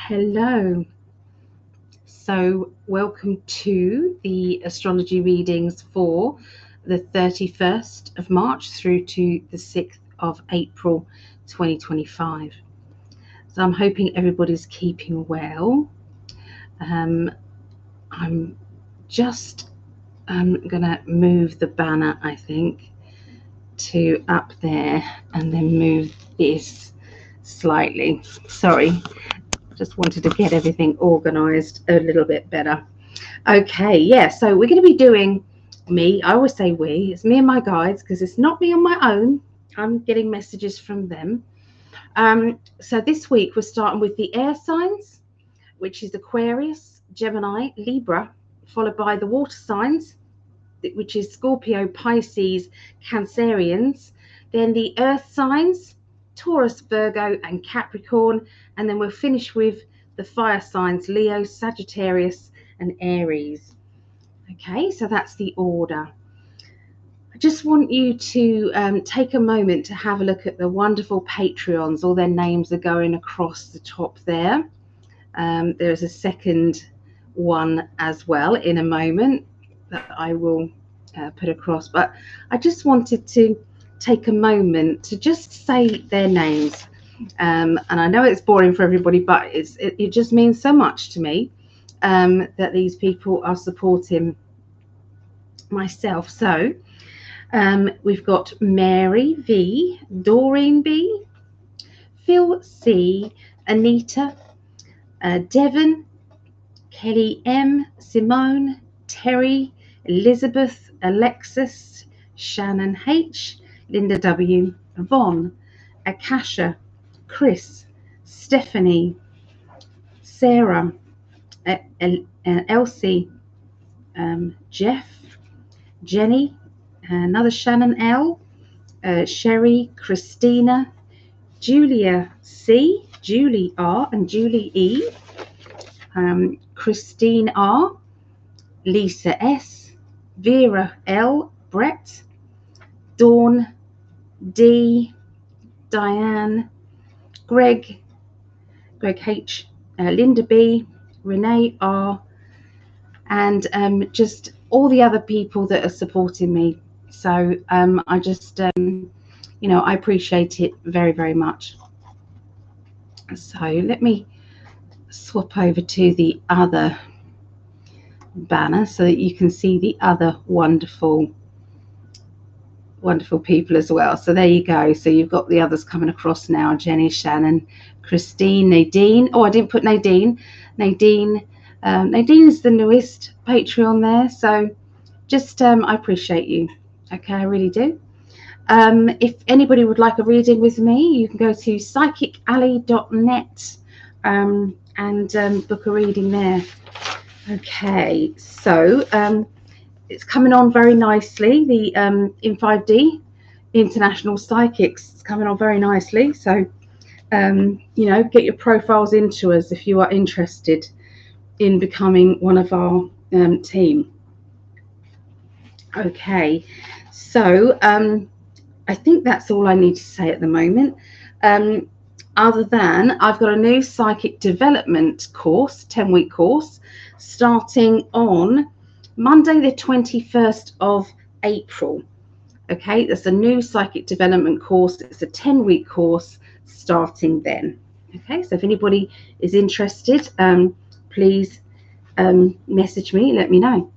Hello. So welcome to the astrology readings for the 31st of March through to the 6th of April 2025. So I'm hoping everybody's keeping well. I'm just gonna move the banner, I think, to up there and then move this slightly. Sorry. Just wanted to get everything organized a little bit better. Okay, yeah, so we're going to be doing I always say it's me and my guides, because it's not me on my own. I'm getting messages from them. So this week we're starting with the air signs, which is Aquarius, Gemini, Libra, followed by the water signs, which is Scorpio, Pisces, Cancerians. Then the earth signs, Taurus, Virgo, and Capricorn. And then we'll finish with the fire signs, Leo, Sagittarius, and Aries. Okay, so that's the order. I just want you to take a moment to have a look at the wonderful Patreons. All their names are going across the top there. There's a second one as well in a moment that I will put across, but I just wanted to take a moment to just say their names, and I know it's boring for everybody, but it just means so much to me that these people are supporting myself. So we've got Mary V, Doreen B, Phil C, Anita, Devon, Kelly M, Simone, Terry, Elizabeth, Alexis, Shannon H, Linda W, Yvonne, Akasha, Chris, Stephanie, Sarah, Elsie, Jeff, Jenny, another Shannon L, Sherry, Christina, Julia C, Julie R, and Julie E, Christine R, Lisa S, Vera L, Brett, Dawn D, Diane, Greg H, Linda B, Renee R, and just all the other people that are supporting me. So I just, I appreciate it very, very much. So let me swap over to the other banner so that you can see the other wonderful people as well. So there you go. So you've got the others coming across now: Jenny, Shannon, Christine, Nadine. Oh, I didn't put Nadine. Nadine is the newest Patreon there. So just I appreciate you. Okay, I really do. If anybody would like a reading with me, you can go to PsychicAlly.net and book a reading there. Okay, so it's coming on very nicely. The In5D, International Psychics, is coming on very nicely. So, get your profiles into us if you are interested in becoming one of our team. Okay, so I think that's all I need to say at the moment. Other than I've got a new psychic development course, 10-week course, starting on Monday the 21st of April. Okay, that's a new psychic development course. It's a 10-week course starting then. Okay, so if anybody is interested, please message me, let me know.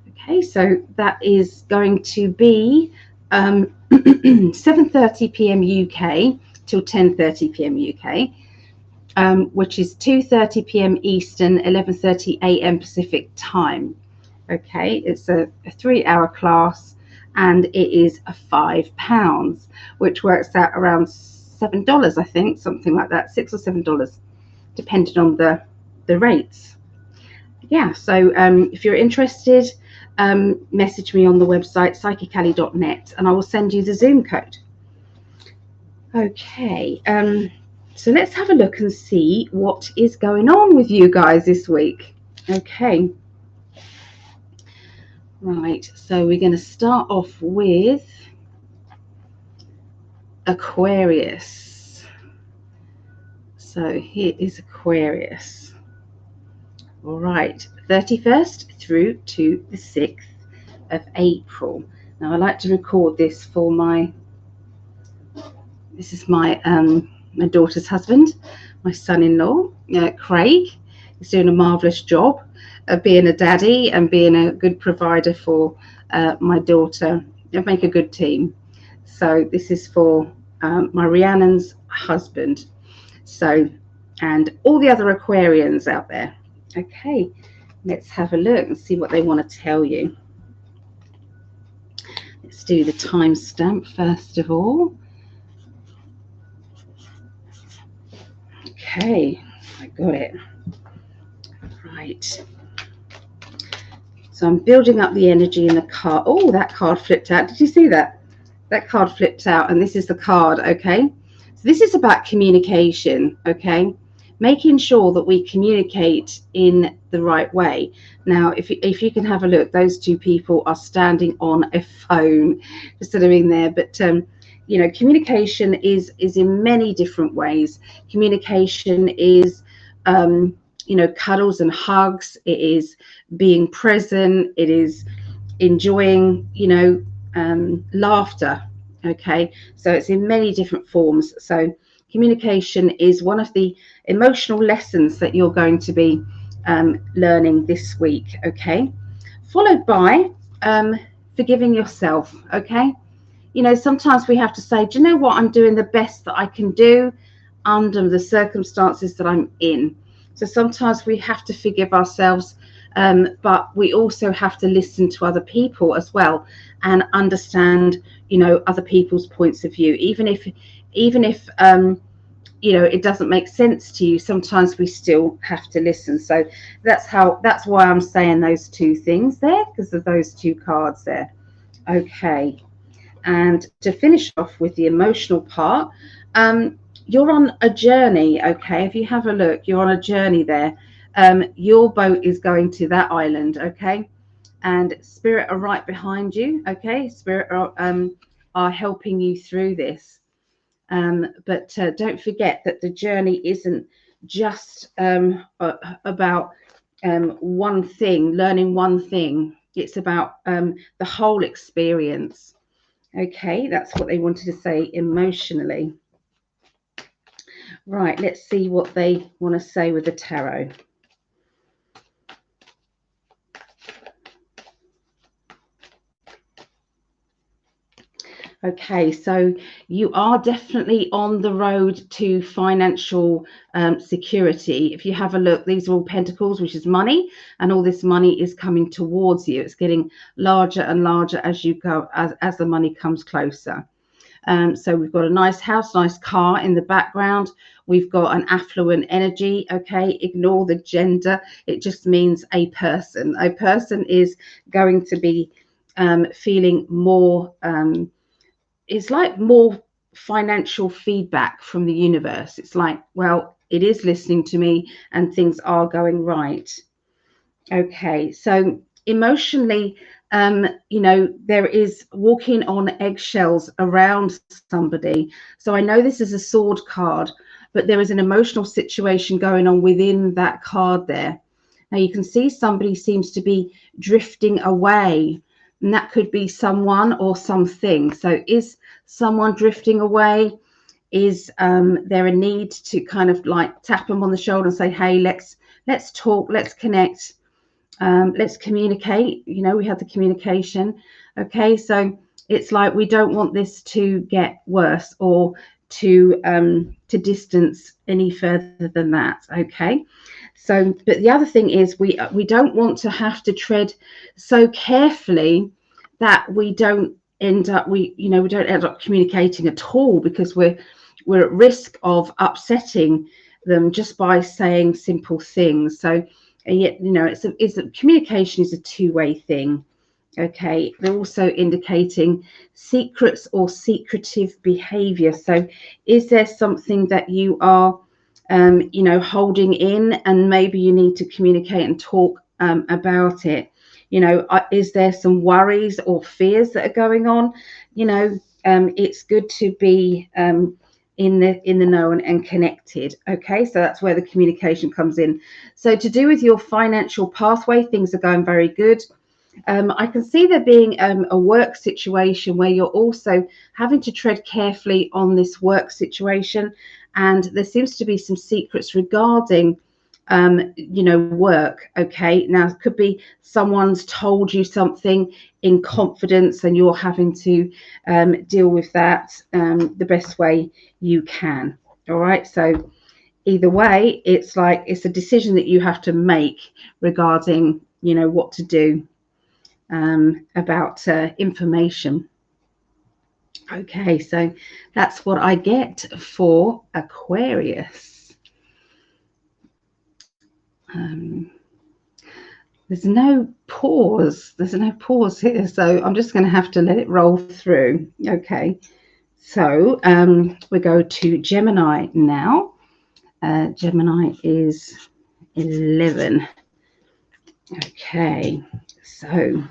Okay, so that is going to be 7:30 p.m. UK till 10:30 p.m. UK, which is 2:30 p.m. Eastern, 11:30 a.m. Pacific time. Okay, it's a 3-hour class, and it is £5, which works out around $7, I think, something like that, $6 or $7, depending on the rates. Yeah, so if you're interested, message me on the website PsychicAlly.net, and I will send you the Zoom code. Okay, so let's have a look and see what is going on with you guys this week. Okay, right, so we're going to start off with Aquarius. So here is Aquarius. All right, 31st through to the 6th of April. Now I like to record this for this is my daughter's husband, my son-in-law, Craig. He's doing a marvellous job of being a daddy and being a good provider for my daughter. They make a good team. So this is for my Rhiannon's husband. So, and all the other Aquarians out there. Okay, let's have a look and see what they want to tell you. Let's do the timestamp first of all. Okay, I got it. Right. So I'm building up the energy in the card. Oh, that card flipped out. Did you see that? That card flipped out, and this is the card, okay? So this is about communication, okay? Making sure that we communicate in the right way. Now, if you can have a look, those two people are standing on a phone, just sort of in there, but you know, communication is in many different ways. Communication is you know, cuddles and hugs. It is being present. It is enjoying, you know, laughter. Okay, so it's in many different forms. So communication is one of the emotional lessons that you're going to be learning this week. Okay, followed by forgiving yourself. Okay, you know, sometimes we have to say, do you know what, I'm doing the best that I can do under the circumstances that I'm in. So sometimes we have to forgive ourselves, but we also have to listen to other people as well and understand, you know, other people's points of view. Even if you know, it doesn't make sense to you, sometimes we still have to listen. So that's why I'm saying those two things there, because of those two cards there. Okay, and to finish off with the emotional part, you're on a journey. Okay, if you have a look, you're on a journey there. Your boat is going to that island. Okay, and spirit are right behind you. Okay, spirit are helping you through this. But don't forget that the journey isn't just about one thing, learning one thing. It's about the whole experience. Okay, that's what they wanted to say emotionally. Right, let's see what they want to say with the tarot. Okay, so you are definitely on the road to financial security. If you have a look, these are all pentacles, which is money, and all this money is coming towards you. It's getting larger and larger as you go, as the money comes closer. So we've got a nice house, nice car in the background. We've got an affluent energy. Okay, ignore the gender. It just means a person. A person is going to be feeling more, it's like more financial feedback from the universe. It's like, well, it is listening to me and things are going right. Okay, so emotionally, you know, there is walking on eggshells around somebody. So I know this is a sword card, but there is an emotional situation going on within that card there. Now you can see somebody seems to be drifting away, and that could be someone or something. So is someone drifting away? Is there a need to kind of like tap them on the shoulder and say, hey, let's talk, let's connect, let's communicate. You know, we have the communication. Okay, so it's like we don't want this to get worse or to distance any further than that. Okay, so but the other thing is we don't want to have to tread so carefully that we don't end up don't end up communicating at all, because we're at risk of upsetting them just by saying simple things. So you know, it's a communication is a two-way thing. Okay, they're also indicating secrets or secretive behavior. So is there something that you are you know, holding in, and maybe you need to communicate and talk about it? You know, is there some worries or fears that are going on? You know, it's good to be in the know and connected. Okay, so that's where the communication comes in. So to do with your financial pathway, things are going very good. I can see there being a work situation where you're also having to tread carefully on this work situation, and there seems to be some secrets regarding work. Okay, now it could be someone's told you something in confidence and you're having to deal with that the best way you can. All right, so either way, it's like it's a decision that you have to make regarding what to do about information. Okay, so that's what I get for Aquarius. There's no pause. There's no pause here, so I'm just going to have to let it roll through. Okay, so we go to Gemini now. Gemini is 11. Okay, so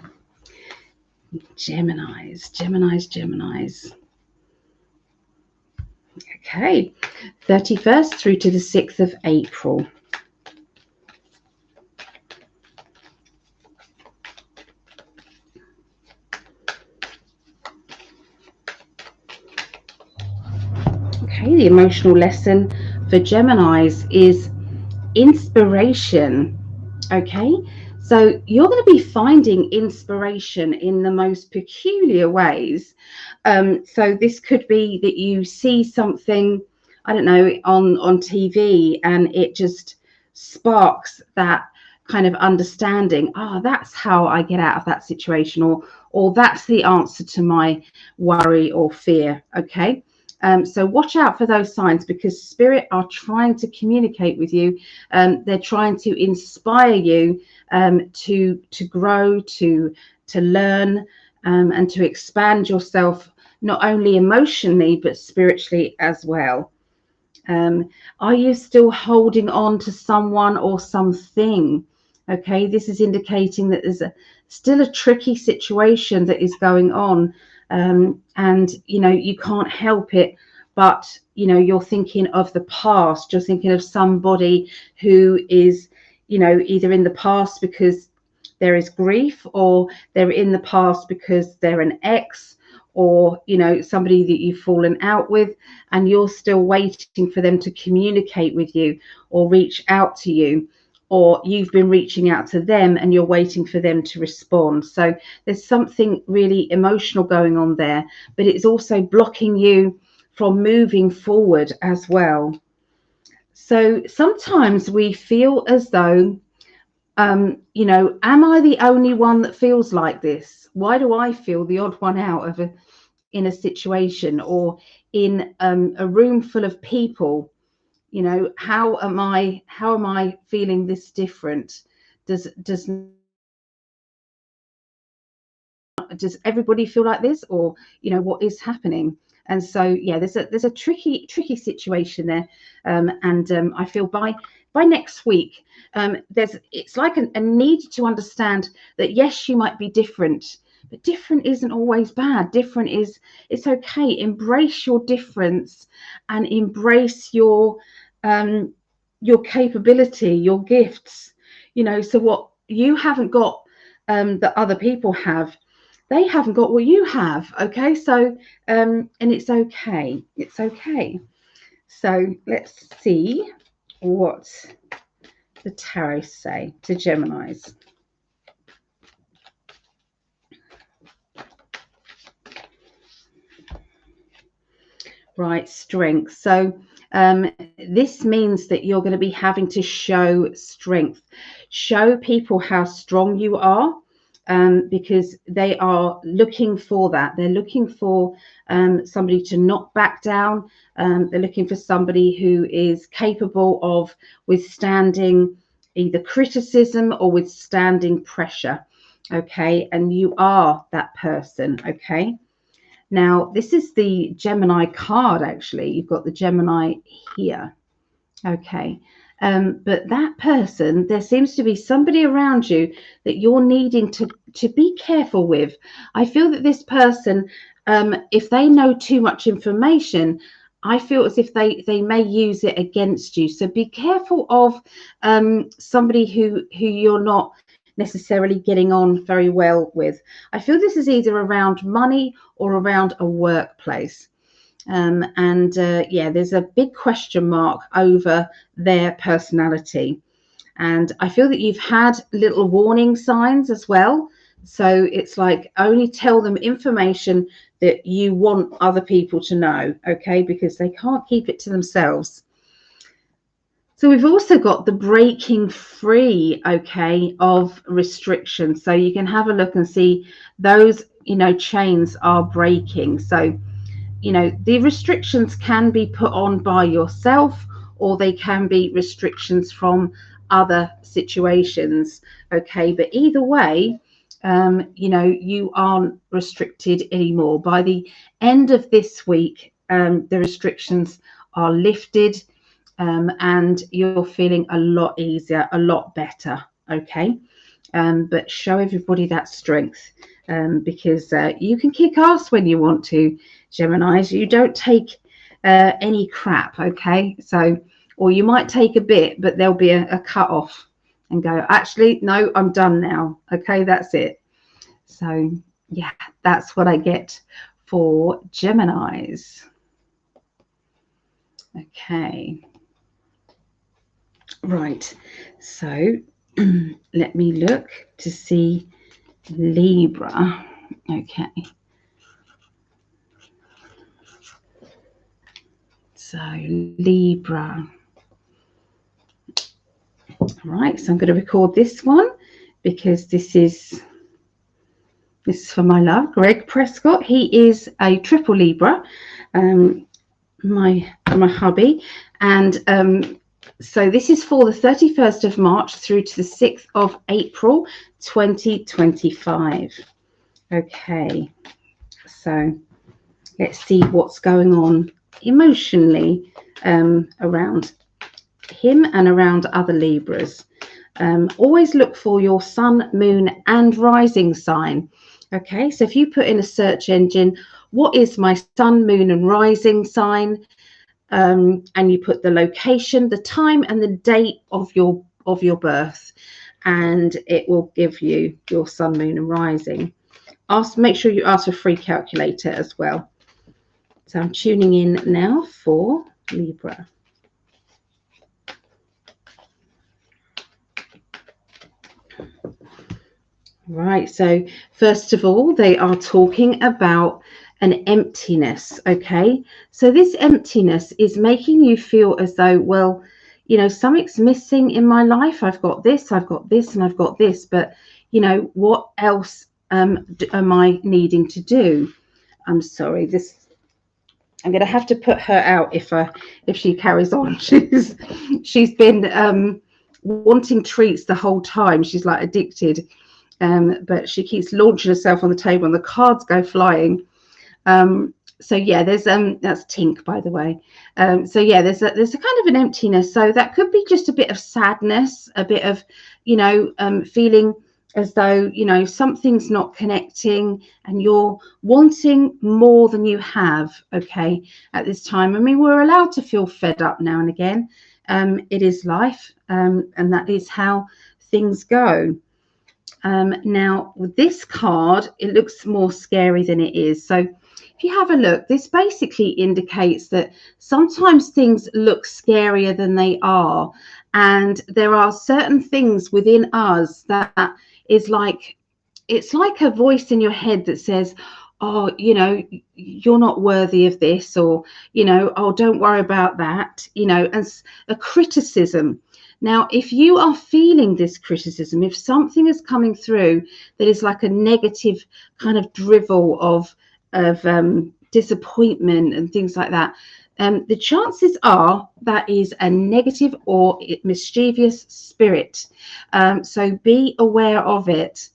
Geminis. Okay, 31st through to the 6th of April. Okay, the emotional lesson for Geminis is inspiration. Okay, so you're going to be finding inspiration in the most peculiar ways. So this could be that you see something, I don't know, on TV, and it just sparks that kind of understanding. That's how I get out of that situation, or that's the answer to my worry or fear. Okay. So watch out for those signs, because Spirit are trying to communicate with you. They're trying to inspire you to grow, to learn, and to expand yourself, not only emotionally but spiritually as well. Are you still holding on to someone or something? Okay, this is indicating that there's still a tricky situation that is going on. And you can't help it, but you're thinking of the past. You're thinking of somebody who is either in the past because there is grief, or they're in the past because they're an ex, or somebody that you've fallen out with, and you're still waiting for them to communicate with you or reach out to you, or you've been reaching out to them and you're waiting for them to respond. So there's something really emotional going on there, but it's also blocking you from moving forward as well. So sometimes we feel as though, am I the only one that feels like this? Why do I feel the odd one out in a situation, or in a room full of people? How am I feeling this different? Does everybody feel like this, or what is happening? And so there's a tricky situation there, and I feel by next week it's like a need to understand that yes, you might be different, but different isn't always bad. Different it's okay. Embrace your difference and embrace your capability, your gifts. So what you haven't got that other people have, they haven't got what you have. Okay, so and it's okay. So let's see what the tarot say to Geminis. Right, strength. So this means that you're going to be having to show strength, show people how strong you are, because they are looking for that. They're looking for somebody to not back down. They're looking for somebody who is capable of withstanding either criticism or withstanding pressure. Okay, and you are that person. Okay. Now, this is the Gemini card, actually. You've got the Gemini here. Okay. But that person, there seems to be somebody around you that you're needing to be careful with. I feel that this person, if they know too much information, I feel as if they may use it against you. So be careful of somebody who you're not necessarily getting on very well with. I feel this is either around money or around a workplace. Yeah, there's a big question mark over their personality. And I feel that you've had little warning signs as well. So it's like only tell them information that you want other people to know, okay? Because they can't keep it to themselves. So we've also got the breaking free, okay, of restrictions. So you can have a look and see those, chains are breaking. So, the restrictions can be put on by yourself, or they can be restrictions from other situations, okay? But either way, you aren't restricted anymore. By the end of this week, the restrictions are lifted, and you're feeling a lot easier, a lot better, okay? But show everybody that strength, because you can kick ass when you want to, Geminis. You don't take any crap, okay? So, or you might take a bit, but there'll be a cut off and go, actually, no, I'm done now. Okay, that's it. So, yeah, that's what I get for Geminis. Okay. Right. So, let me look to see Libra. Okay. So, Libra. Right, so I'm going to record this one because this is for my love, Greg Prescott. He is a triple Libra, my hubby, and so this is for the 31st of March through to the 6th of April 2025. Okay, so let's see what's going on emotionally around him and around other Libras. Always look for your sun, moon, and rising sign. Okay, so if you put in a search engine, what is my sun, moon, and rising sign? And you put the location, the time, and the date of your birth, and it will give you your sun, moon, and rising. Make sure you ask for a free calculator as well. So I'm tuning in now for Libra. Right, so first of all, they are talking about an emptiness, okay? So this emptiness is making you feel as though, well, something's missing in my life. I've got this, and I've got this, but, what else am I needing to do? I'm sorry, I'm going to have to put her out if she carries on. She's been wanting treats the whole time. She's like addicted. But she keeps launching herself on the table and the cards go flying. So yeah, there's that's Tink, by the way. So yeah, there's a kind of an emptiness. So that could be just a bit of sadness, a bit of, feeling as though, something's not connecting and you're wanting more than you have, okay, at this time. I mean, we're allowed to feel fed up now and again. It is life, and that is how things go. Now, with this card, it looks more scary than it is. So if you have a look, this basically indicates that sometimes things look scarier than they are. And there are certain things within us that is like, it's like a voice in your head that says, oh, you're not worthy of this, or, oh, don't worry about that, and a criticism. Now, if you are feeling this criticism, if something is coming through that is like a negative kind of drivel of disappointment and things like that, the chances are that is a negative or mischievous spirit. So be aware of it.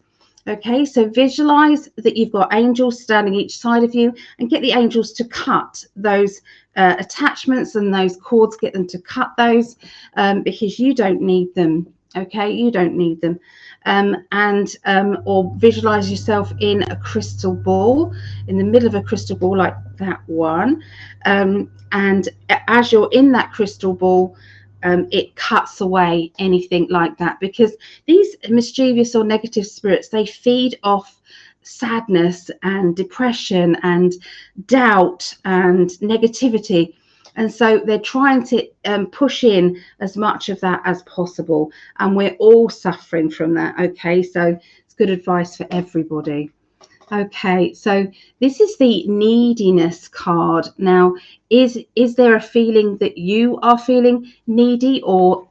Okay, so visualize that you've got angels standing each side of you, and get the angels to cut those attachments and those cords, get them to cut those, because you don't need them Okay, you don't need them. Or visualize yourself in a crystal ball, in the middle of a crystal ball like that one. And as you're in that crystal ball, it cuts away anything like that, because these mischievous or negative spirits, they feed off sadness and depression and doubt and negativity. And so they're trying to push in as much of that as possible. And we're all suffering from that. Okay, so it's good advice for everybody. Okay, so this is the neediness card. Now, is there a feeling that you are feeling needy or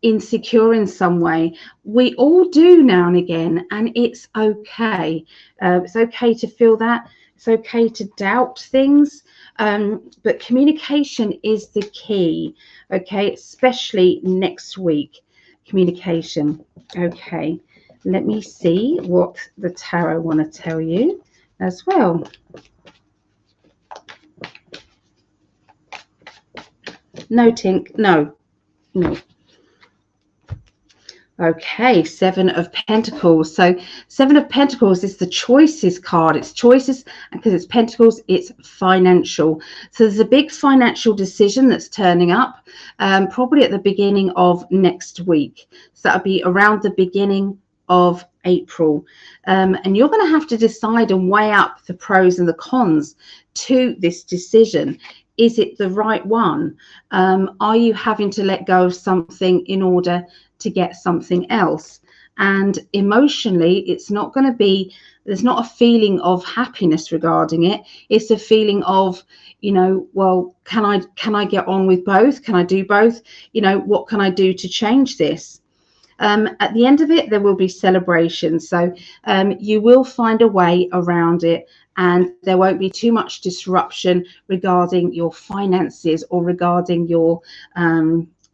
insecure in some way? We all do now and again, and it's okay. It's okay to feel that. It's okay to doubt things. But communication is the key, okay, especially next week. Communication. Okay, let me see what the tarot want to tell you as well. No, Tink, no. Okay, Seven of Pentacles. So Seven of Pentacles is the choices card. It's choices, and because it's Pentacles, it's financial. So there's a big financial decision that's turning up, probably at the beginning of next week. So that'll be around the beginning of April. And you're going to have to decide and weigh up the pros and the cons to this decision. Is it the right one? Are you having to let go of something in order to get something else? And emotionally, it's not going to be, there's not a feeling of happiness regarding it. It's a feeling of, you know, well, can I get on with both? Can I do both? You know, what can I do to change this? At the end of it, there will be celebrations. So you will find a way around it, and there won't be too much disruption regarding your finances or regarding your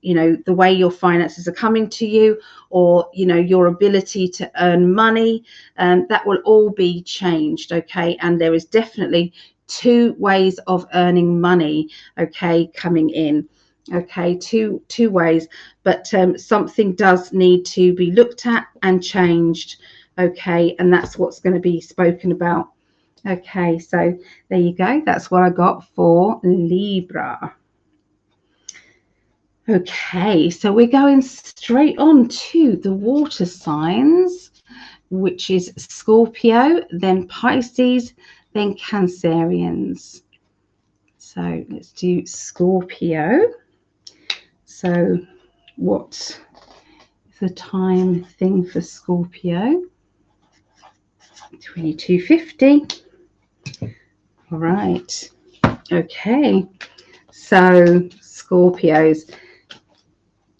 you know, the way your finances are coming to you, or, you know, your ability to earn money. That will all be changed. Okay, and there is definitely two ways of earning money, okay, coming in. Okay, two ways, but something does need to be looked at and changed. Okay, and that's what's going to be spoken about. Okay, so there you go. That's what I got for Libra. Okay, so we're going straight on to the water signs, which is Scorpio, then Pisces, then Cancerians. So let's do Scorpio. So what is the time thing for Scorpio? 22:50. All right. Okay. So Scorpios.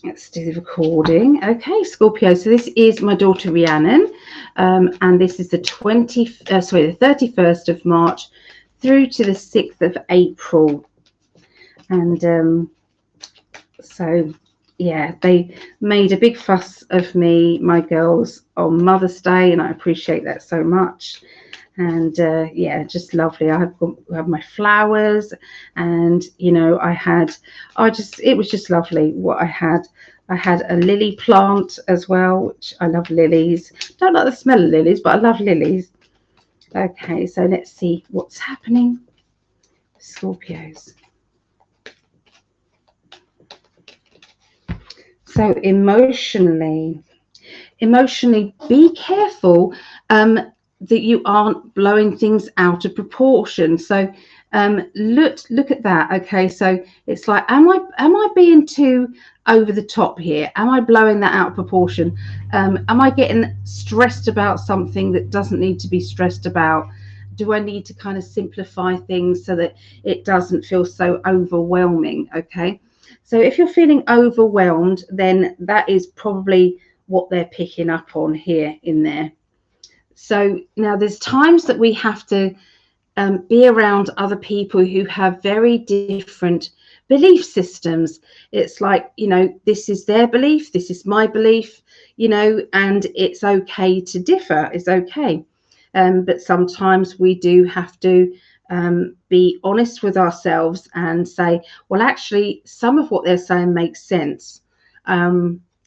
Let's do the recording. Okay, Scorpio. So this is my daughter Rhiannon, and this is the 31st of March through to the 6th of April. And so yeah, they made a big fuss of me, my girls, on Mother's Day, and I appreciate that so much. And yeah, just lovely. I have my flowers, and you know, it was just lovely what I had. I had a lily plant as well, which I love lilies. Don't like the smell of lilies, but I love lilies. Okay, so let's see what's happening. Scorpios. So emotionally, be careful that you aren't blowing things out of proportion. So look at that. Okay, so it's like, am I being too over the top here? Am I blowing that out of proportion? Am I getting stressed about something that doesn't need to be stressed about? Do I need to kind of simplify things so that it doesn't feel so overwhelming? Okay, so if you're feeling overwhelmed, then that is probably what they're picking up on here in there. So now there's times that we have to be around other people who have very different belief systems. It's like, you know, this is their belief, this is my belief, you know, and it's okay to differ. It's okay. But sometimes we do have to be honest with ourselves and say, well, actually, some of what they're saying makes sense.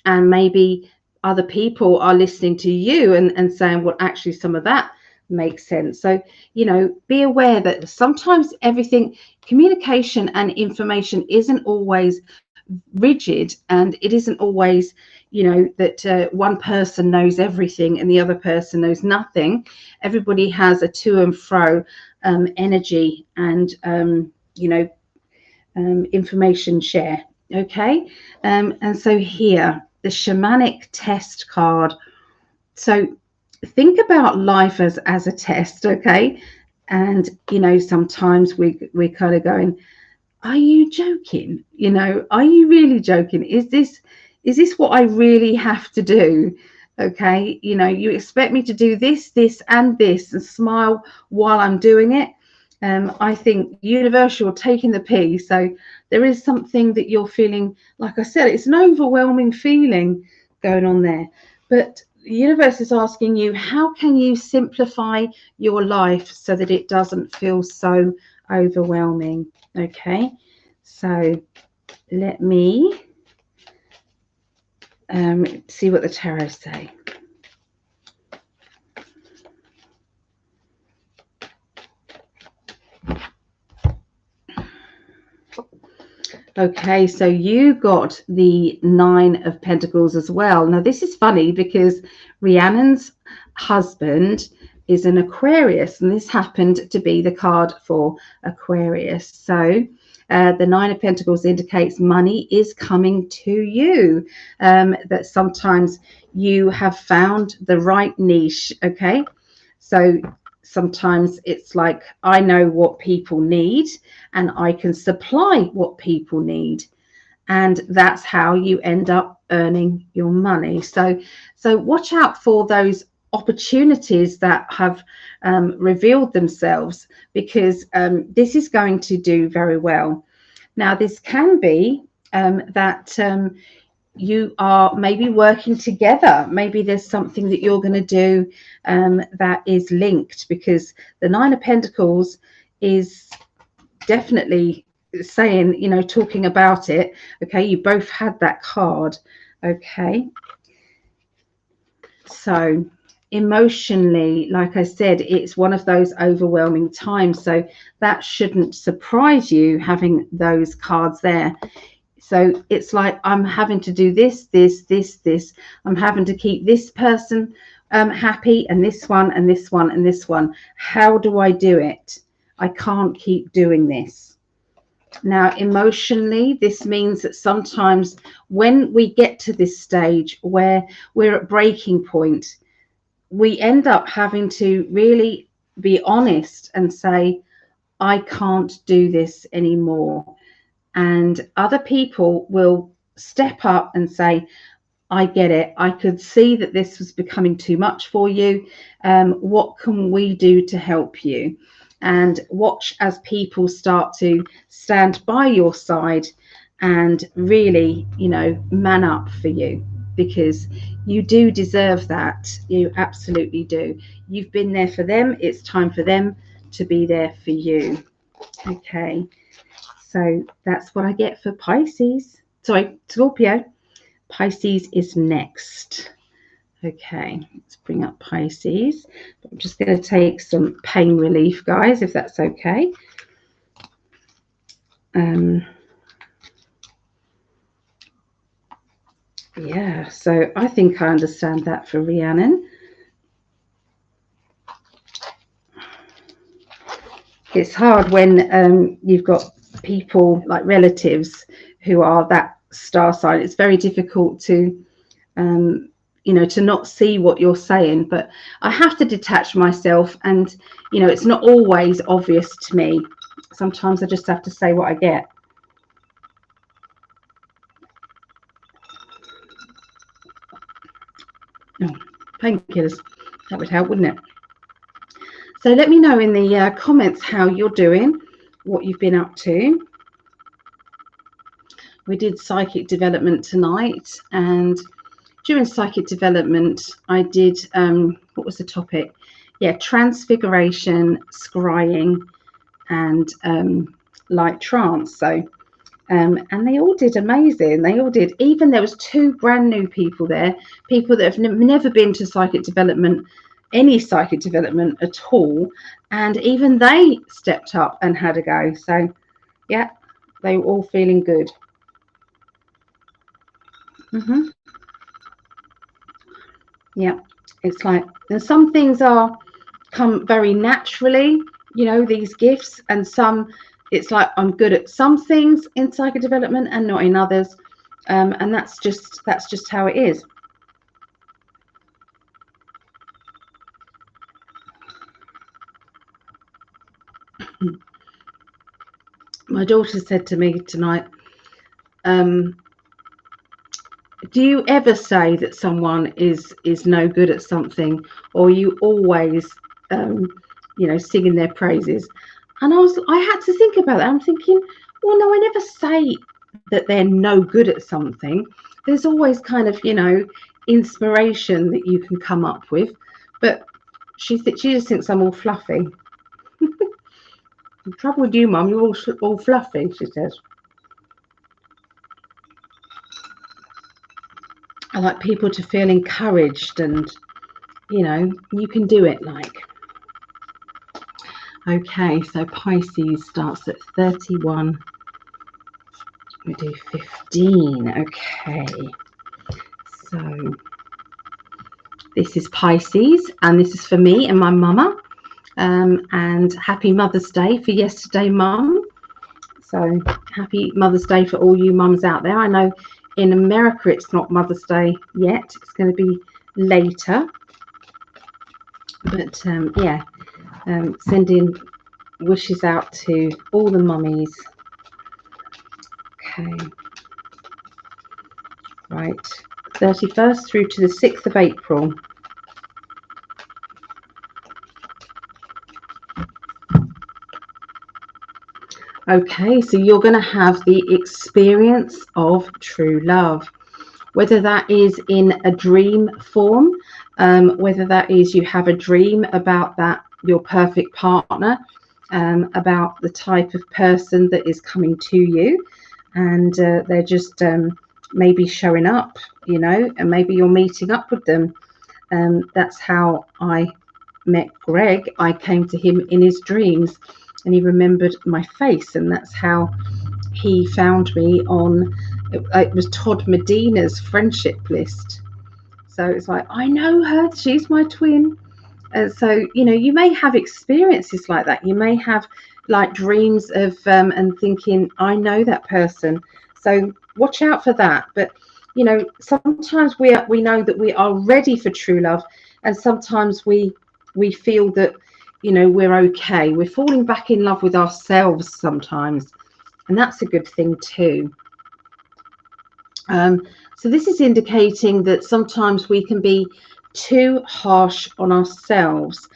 and maybe other people are listening to you and saying, well, actually some of that makes sense. So, you know, be aware that sometimes everything, communication and information isn't always rigid, and it isn't always, you know, that one person knows everything and the other person knows nothing. Everybody has a to and fro energy and you know, information share. Okay, and so here, the shamanic test card. So think about life as a test, okay? And you know, sometimes we're kind of going, are you joking? You know, are you really joking? Is this what I really have to do? Okay, you know, you expect me to do this, this, and this, and smile while I'm doing it. I think universe, you're taking the pee. So there is something that you're feeling. Like I said, it's an overwhelming feeling going on there. But the universe is asking you, how can you simplify your life so that it doesn't feel so overwhelming? Okay, so let me see what the tarot say. Okay, so you got the 9 of Pentacles as well. Now, this is funny because Rhiannon's husband is an Aquarius, and this happened to be the card for Aquarius. So the 9 of Pentacles indicates money is coming to you, that sometimes you have found the right niche. Okay, so sometimes it's like, I know what people need and I can supply what people need, and that's how you end up earning your money. So watch out for those opportunities that have revealed themselves, because this is going to do very well. Now, this can be that you are maybe working together. Maybe there's something that you're going to do that is linked, because the 9 of Pentacles is definitely saying, you know, talking about it. Okay, you both had that card. Okay, so emotionally, like I said, it's one of those overwhelming times, so that shouldn't surprise you having those cards there. So it's like, I'm having to do this, this. I'm having to keep this person happy, and this one, and this one, and this one. How do I do it? I can't keep doing this. Now, emotionally, this means that sometimes when we get to this stage where we're at breaking point, we end up having to really be honest and say, I can't do this anymore. And other people will step up and say, I get it. I could see that this was becoming too much for you. What can we do to help you? And watch as people start to stand by your side and really, you know, man up for you, because you do deserve that. You absolutely do. You've been there for them. It's time for them to be there for you. Okay. So that's what I get for Pisces. Sorry, Scorpio. Pisces is next. Okay, let's bring up Pisces. I'm just going to take some pain relief, guys, if that's okay. Yeah, so I think I understand that for Rhiannon. It's hard when you've got people like relatives who are that star sign. It's very difficult to you know, to not see what you're saying, but I have to detach myself, and you know, it's not always obvious to me. Sometimes I just have to say what I get. Oh, painkillers, that would help, wouldn't it? So let me know in the comments how you're doing, what you've been up to. We did psychic development tonight, and during psychic development I did what was the topic? Yeah, transfiguration, scrying, and light trance. So And they all did amazing. They all did. Even there was 2 brand new people there, people that have never been to psychic development, any psychic development at all, and even they stepped up and had a go. So yeah, they were all feeling good. Yeah, it's like, and some things come very naturally, these gifts, and some it's like I'm good at some things in psychic development and not in others, and that's just how it is. My daughter said to me tonight, do you ever say that someone is no good at something, or are you always singing their praises? And I had to think about that. I'm thinking, well, no, I never say that they're no good at something. There's always kind of inspiration that you can come up with, but she just thinks I'm all fluffy. The trouble with you, Mum, you're all fluffy, she says. I like people to feel encouraged, and you can do it. Okay, so Pisces starts at 31. We do 15. Okay, so this is Pisces, and this is for me and my mama. And happy Mother's Day for yesterday, Mum. So happy Mother's Day for all you mums out there. I know in America it's not Mother's Day yet. It's going to be later. But sending wishes out to all the mummies. Okay. Right. 31st through to the 6th of April. Okay, so you're going to have the experience of true love, whether that is in a dream form, whether that is you have a dream about your perfect partner, about the type of person that is coming to you, and they're just maybe showing up, and maybe you're meeting up with them. That's how I met Greg. I came to him in his dreams, and he remembered my face, and that's how he found me on, it was Todd Medina's friendship list. So it's like, I know her, she's my twin. So you may have experiences like that. You may have like dreams of and thinking, I know that person. So watch out for that. But sometimes we know that we are ready for true love, and sometimes we feel that we're okay. We're falling back in love with ourselves sometimes, and that's a good thing too. So this is indicating that sometimes we can be too harsh on ourselves,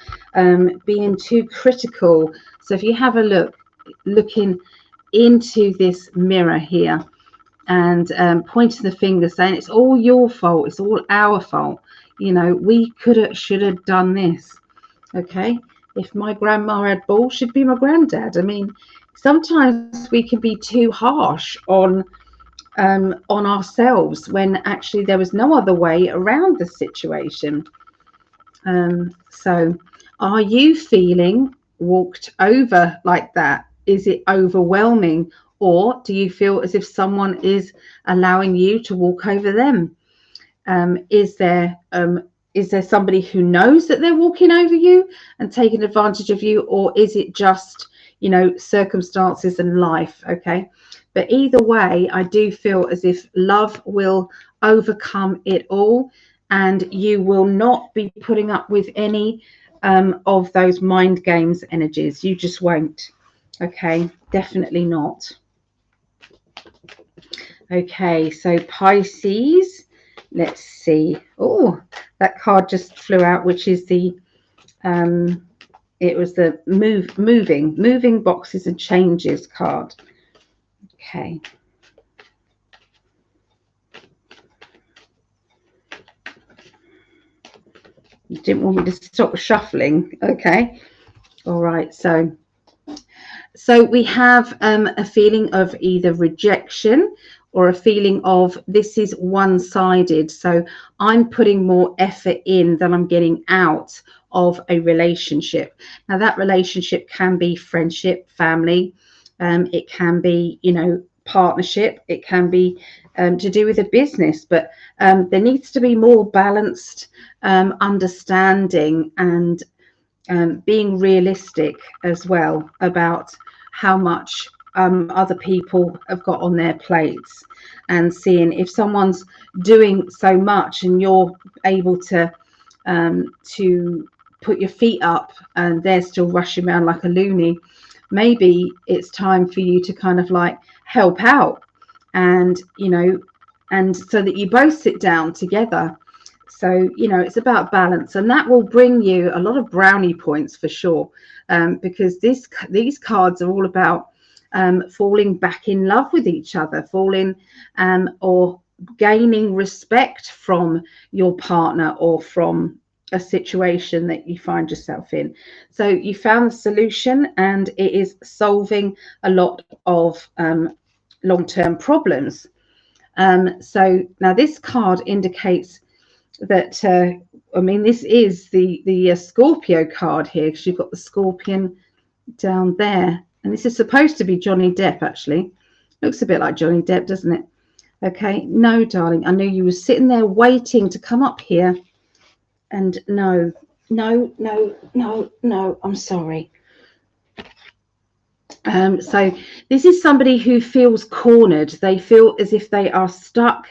being too critical. So if you have a looking into this mirror here, and pointing the finger, saying it's all your fault, it's all our fault, we should have done this. Okay, if my grandma had balls, she'd be my granddad. I mean, sometimes we can be too harsh on ourselves when actually there was no other way around the situation. So are you feeling walked over like that? Is it overwhelming, or do you feel as if someone is allowing you to walk over them? Is there somebody who knows that they're walking over you and taking advantage of you, or is it just circumstances and life? Okay, but either way, I do feel as if love will overcome it all, and you will not be putting up with any of those mind games energies. You just won't. Okay, definitely not. Okay, so Pisces, let's see. Oh, that card just flew out, which is the it was the moving boxes and changes card. Okay. You didn't want me to stop shuffling. Okay. All right. So So we have a feeling of either rejection or a feeling of this is one-sided. So I'm putting more effort in than I'm getting out of a relationship. Now that relationship can be friendship, family. It can be, you know, partnership. It can be to do with a business. But there needs to be more balanced understanding and being realistic as well about how much other people have got on their plates, and seeing if someone's doing so much and you're able to put your feet up and they're still rushing around like a loony. Maybe it's time for you to kind of like help out, and you know, and so that you both sit down together. So, you know, it's about balance, and that will bring you a lot of brownie points for sure, because these cards are all about falling back in love with each other, falling or gaining respect from your partner or from a situation that you find yourself in. So you found the solution, and it is solving a lot of long-term problems. So now this card indicates that I mean, this is the Scorpio card here, because you've got the Scorpion down there, and this is supposed to be Johnny Depp. Actually looks a bit like Johnny Depp, doesn't it? Okay, no darling, I knew you were sitting there waiting to come up here, and no, I'm sorry. So this is somebody who feels cornered. They feel as if they are stuck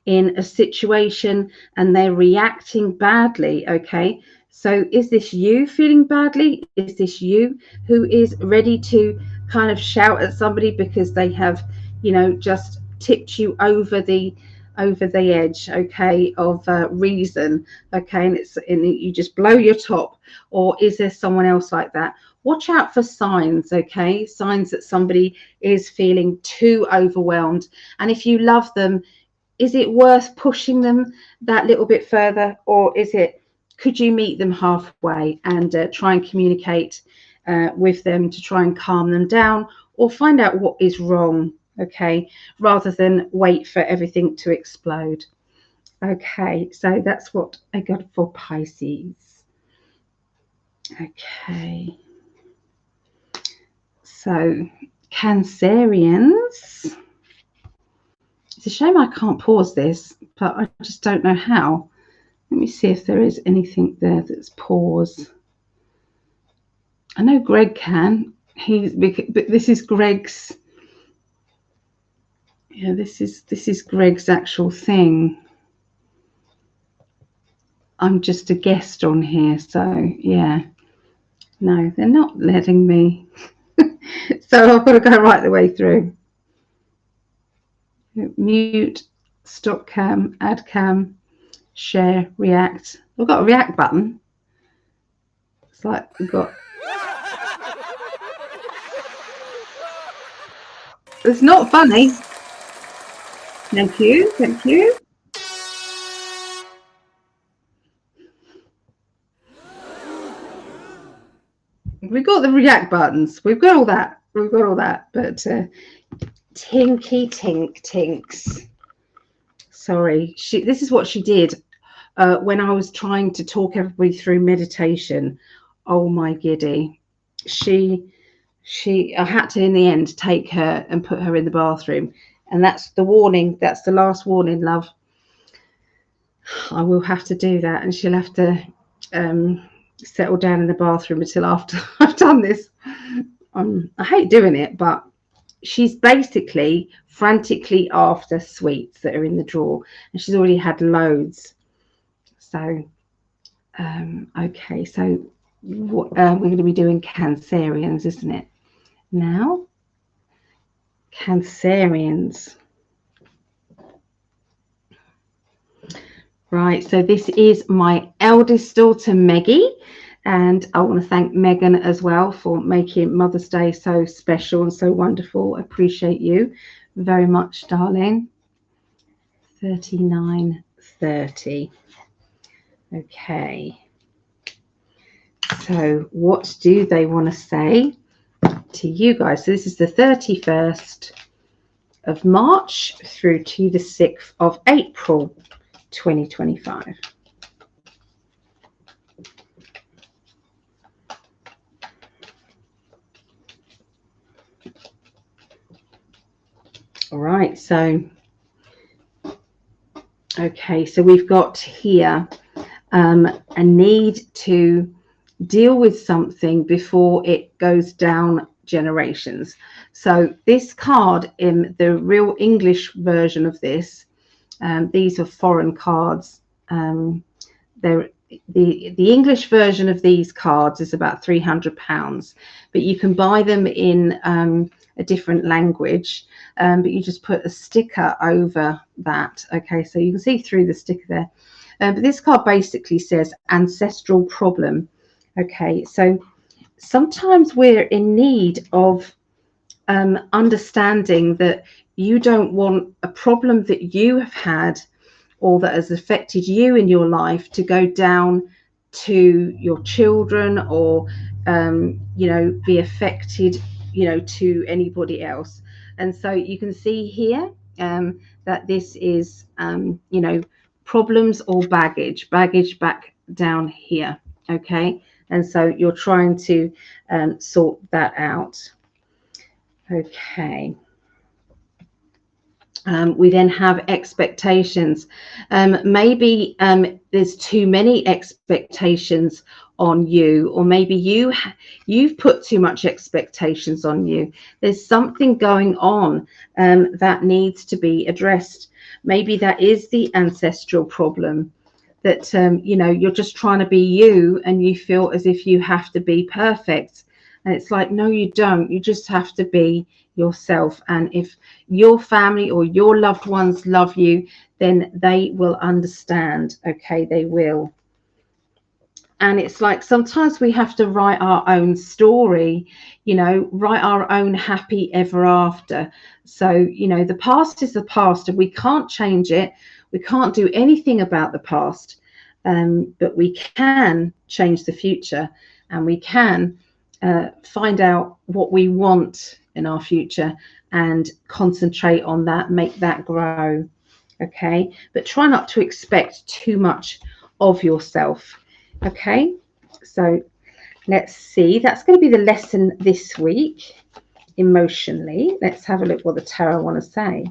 in a situation and they're reacting badly. Okay, so is this you feeling badly? Is this you who is ready to kind of shout at somebody because they have, you know, just tipped you over the edge, okay, of reason, okay, and you just blow your top? Or is there someone else like that? Watch out for signs, okay? Signs that somebody is feeling too overwhelmed. And if you love them, is it worth pushing them that little bit further? Or is it, could you meet them halfway and try and communicate with them to try and calm them down, or find out what is wrong, okay, rather than wait for everything to explode? Okay, so that's what I got for Pisces. Okay. So, Cancerians. It's a shame I can't pause this, but I just don't know how. Let me see if there is anything there that's pause. I know Greg can. But this is Greg's. Yeah, this is Greg's actual thing. I'm just a guest on here, so yeah. No, they're not letting me. So I've got to go right the way through. Mute, stop cam, add cam, share, react. We've got a react button. It's like we've got. It's not funny. Thank you, thank you. We've got the react buttons. We've got all that. We've got all that. But Tinky Tink Tinks. Sorry, this is what she did when I was trying to talk everybody through meditation. Oh my giddy. I had to in the end take her and put her in the bathroom, and that's the warning. That's the last warning, love. I will have to do that, and she'll have to settle down in the bathroom until after I've done this. I hate doing it, but she's basically frantically after sweets that are in the drawer, and she's already had loads. So okay, so what we're going to be doing Cancerians, isn't it? Now Cancerians, right? So this is my eldest daughter Meggie, and I want to thank Megan as well for making Mother's Day so special and so wonderful. I appreciate you very much, darling. 3930. Okay, so what do they want to say to you guys. So this is the 31st of March through to the 6th of April 2025. All right, so okay, so we've got here a need to deal with something before it goes down generations. So this card, in the real English version of this, these are foreign cards. They're the English version of these cards is about £300, but you can buy them in a different language, but you just put a sticker over that. Okay, so you can see through the sticker there. But this card basically says ancestral problem. Okay, so sometimes we're in need of understanding that you don't want a problem that you have had or that has affected you in your life to go down to your children, or be affected to anybody else. And so you can see here that this is problems or baggage back down here. Okay, and so you're trying to sort that out. Okay. We then have expectations. Maybe there's too many expectations on you, or maybe you've put too much expectations on you. There's something going on that needs to be addressed. Maybe that is the ancestral problem, that you're just trying to be you and you feel as if you have to be perfect. And it's like, no, you don't. You just have to be yourself. And if your family or your loved ones love you, then they will understand. Okay, they will. And it's like sometimes we have to write our own story, write our own happy ever after. So, the past is the past and we can't change it. We can't do anything about the past, but we can change the future, and we can find out what we want in our future and concentrate on that, make that grow. Okay, but try not to expect too much of yourself. Okay, so let's see, that's going to be the lesson this week emotionally. Let's have a look what the tarot want to say.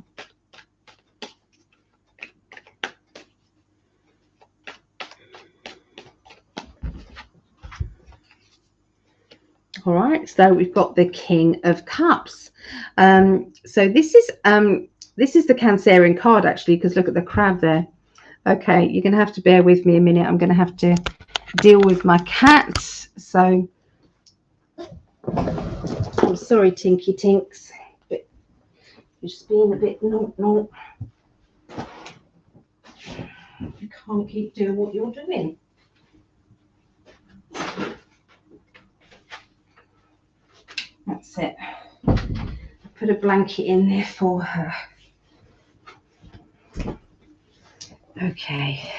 All right, so we've got the King of Cups. So this is the Cancerian card, actually, because look at the crab there. Okay, you're going to have to bear with me a minute. I'm going to have to deal with my cat. So I'm sorry, Tinky Tinks, but you're just being a bit no. You can't keep doing what you're doing. That's it. Put a blanket in there for her. Okay.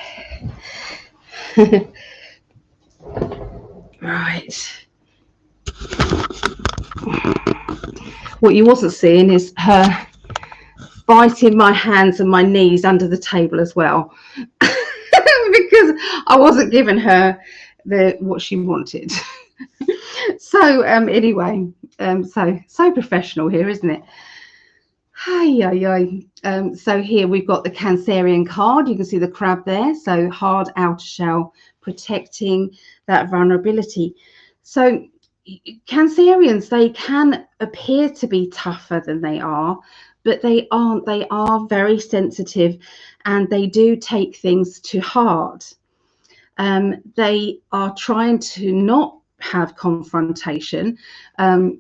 Right. What you wasn't seeing is her biting my hands and my knees under the table as well, because I wasn't giving her what she wanted. So anyway, so professional here, isn't it? So here we've got the Cancerian card. You can see the crab there. So hard outer shell, protecting that vulnerability. So Cancerians, they can appear to be tougher than they are, but they aren't. They are very sensitive, and they do take things to heart. They are trying to not have confrontation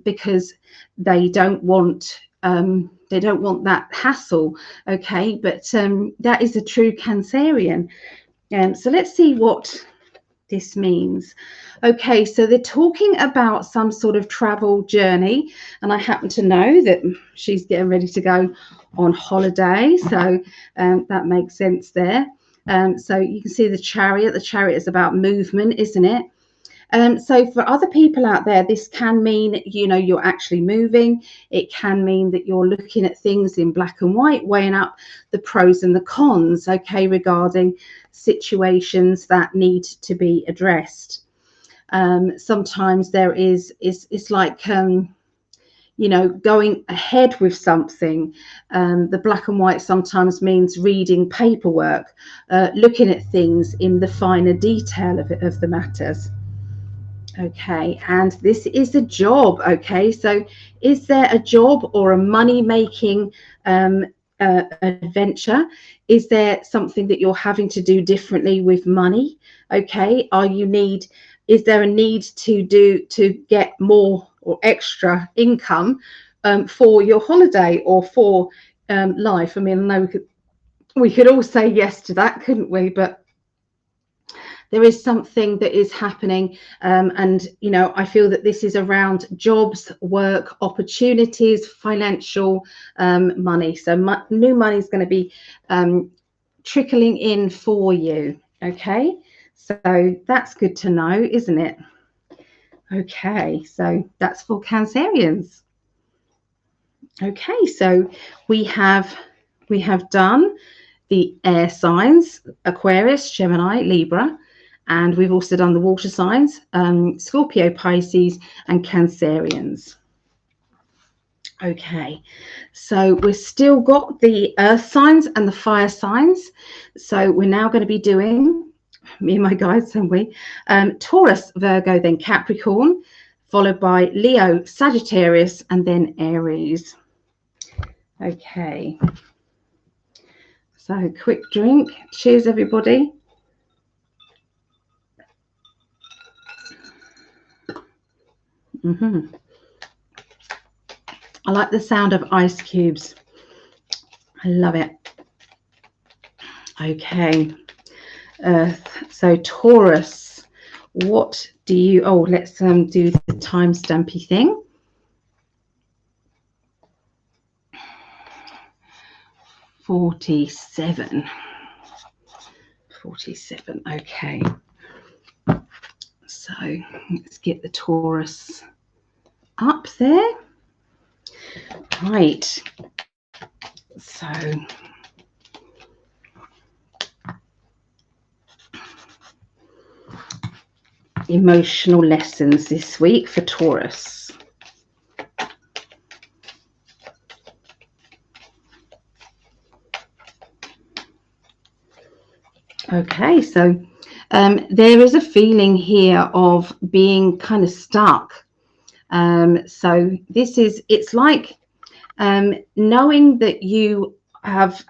because they don't want that hassle. Okay, but that is a true Cancerian. So let's see what this means. Okay, so they're talking about some sort of travel journey, and I happen to know that she's getting ready to go on holiday, so that makes sense there. So you can see the chariot. The chariot is about movement, isn't it? So for other people out there, this can mean, you know, you're actually moving. It can mean that you're looking at things in black and white, weighing up the pros and the cons, okay, regarding situations that need to be addressed. Sometimes there is, it's like, you know, going ahead with something. The black and white sometimes means reading paperwork, looking at things in the finer detail of the matters. Okay, and this is a job. Okay, so is there a job or a money-making adventure? Is there something that you're having to do differently with money? Okay, is there a need to get more or extra income for your holiday or for life? I mean, I know we could all say yes to that, couldn't we? But there is something that is happening, and you know, I feel that this is around jobs, work, opportunities, financial, money. So new money is going to be trickling in for you. Okay, so that's good to know, isn't it? Okay, so that's for Cancerians. Okay, so we have done the air signs: Aquarius, Gemini, Libra. And we've also done the water signs, Scorpio, Pisces, and Cancerians. Okay, so we've still got the earth signs and the fire signs. So we're now going to be doing, me and my guides, haven't we? Taurus, Virgo, then Capricorn, followed by Leo, Sagittarius, and then Aries. Okay, so quick drink. Cheers, everybody. I like the sound of ice cubes. I love it. Okay. So Taurus, what do you, oh, let's do the time stampy thing. Forty-seven. Okay. So let's get the Taurus up there. Right. So emotional lessons this week for Taurus. Okay, so there is a feeling here of being kind of stuck. So this is, it's like knowing that you have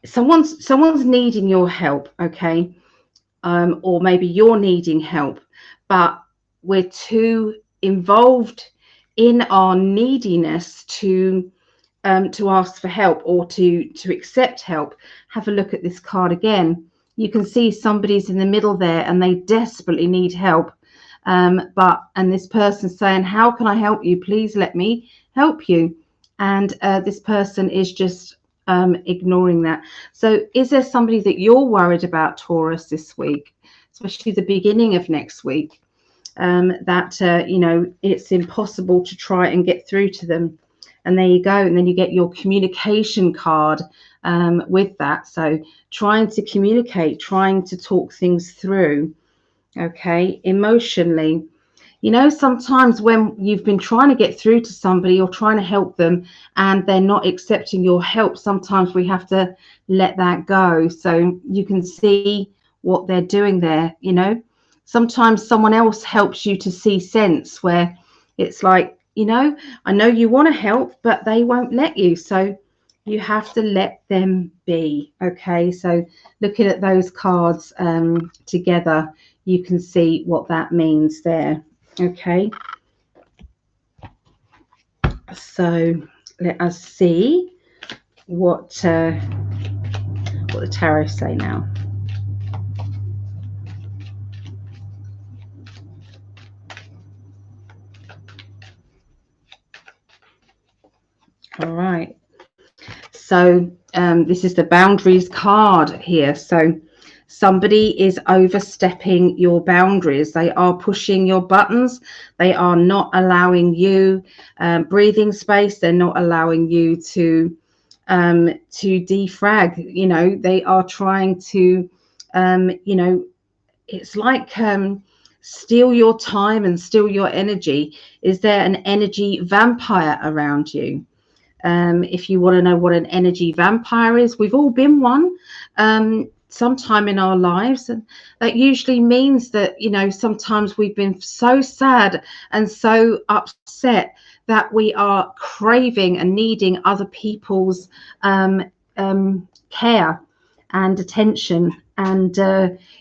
someone's needing your help, okay, or maybe you're needing help, but we're too involved in our neediness to ask for help or to accept help. Have a look at this card again. You can see somebody's in the middle there and they desperately need help, and this person's saying, how can I help you? Please let me help you. And this person is just ignoring that. So is there somebody that you're worried about, Taurus, this week, especially the beginning of next week, that you know, it's impossible to try and get through to them? And there you go. And then you get your communication card with that. So trying to communicate, trying to talk things through. Okay, emotionally, you know, sometimes when you've been trying to get through to somebody or trying to help them and they're not accepting your help, sometimes we have to let that go. So you can see what they're doing there. You know, sometimes someone else helps you to see sense, where it's like, you know, I know you want to help, but they won't let you. So you have to let them be. Okay, so looking at those cards together, you can see what that means there. Okay, so let us see what the tarot say now. All right, so this is the boundaries card here. So somebody is overstepping your boundaries. They are pushing your buttons. They are not allowing you breathing space. They're not allowing you to defrag. You know, they are trying to, you know, it's like steal your time and steal your energy. Is there an energy vampire around you? If you want to know what an energy vampire is, we've all been one sometime in our lives, and that usually means that, you know, sometimes we've been so sad and so upset that we are craving and needing other people's care and attention, and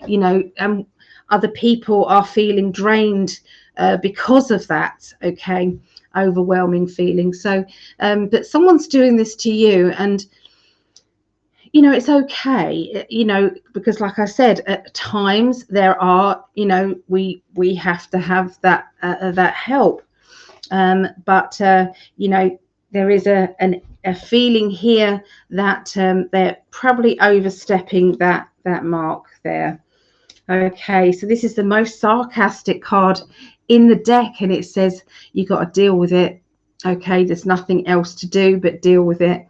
you know, other people are feeling drained because of that. Okay, overwhelming feeling. So but someone's doing this to you, and you know, it's okay, you know, because like I said, at times there are, you know, we have to have that that help, but you know, there is a feeling here that they're probably overstepping that mark there. Okay, so this is the most sarcastic card in the deck, and it says you got to deal with it. Okay, there's nothing else to do but deal with it.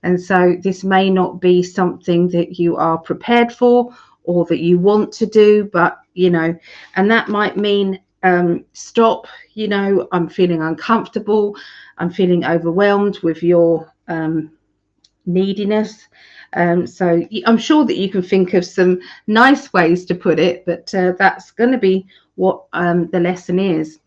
And so this may not be something that you are prepared for or that you want to do, but you know, and that might mean stop, you know, I'm feeling uncomfortable, I'm feeling overwhelmed with your neediness. So I'm sure that you can think of some nice ways to put it, but that's going to be what the lesson is.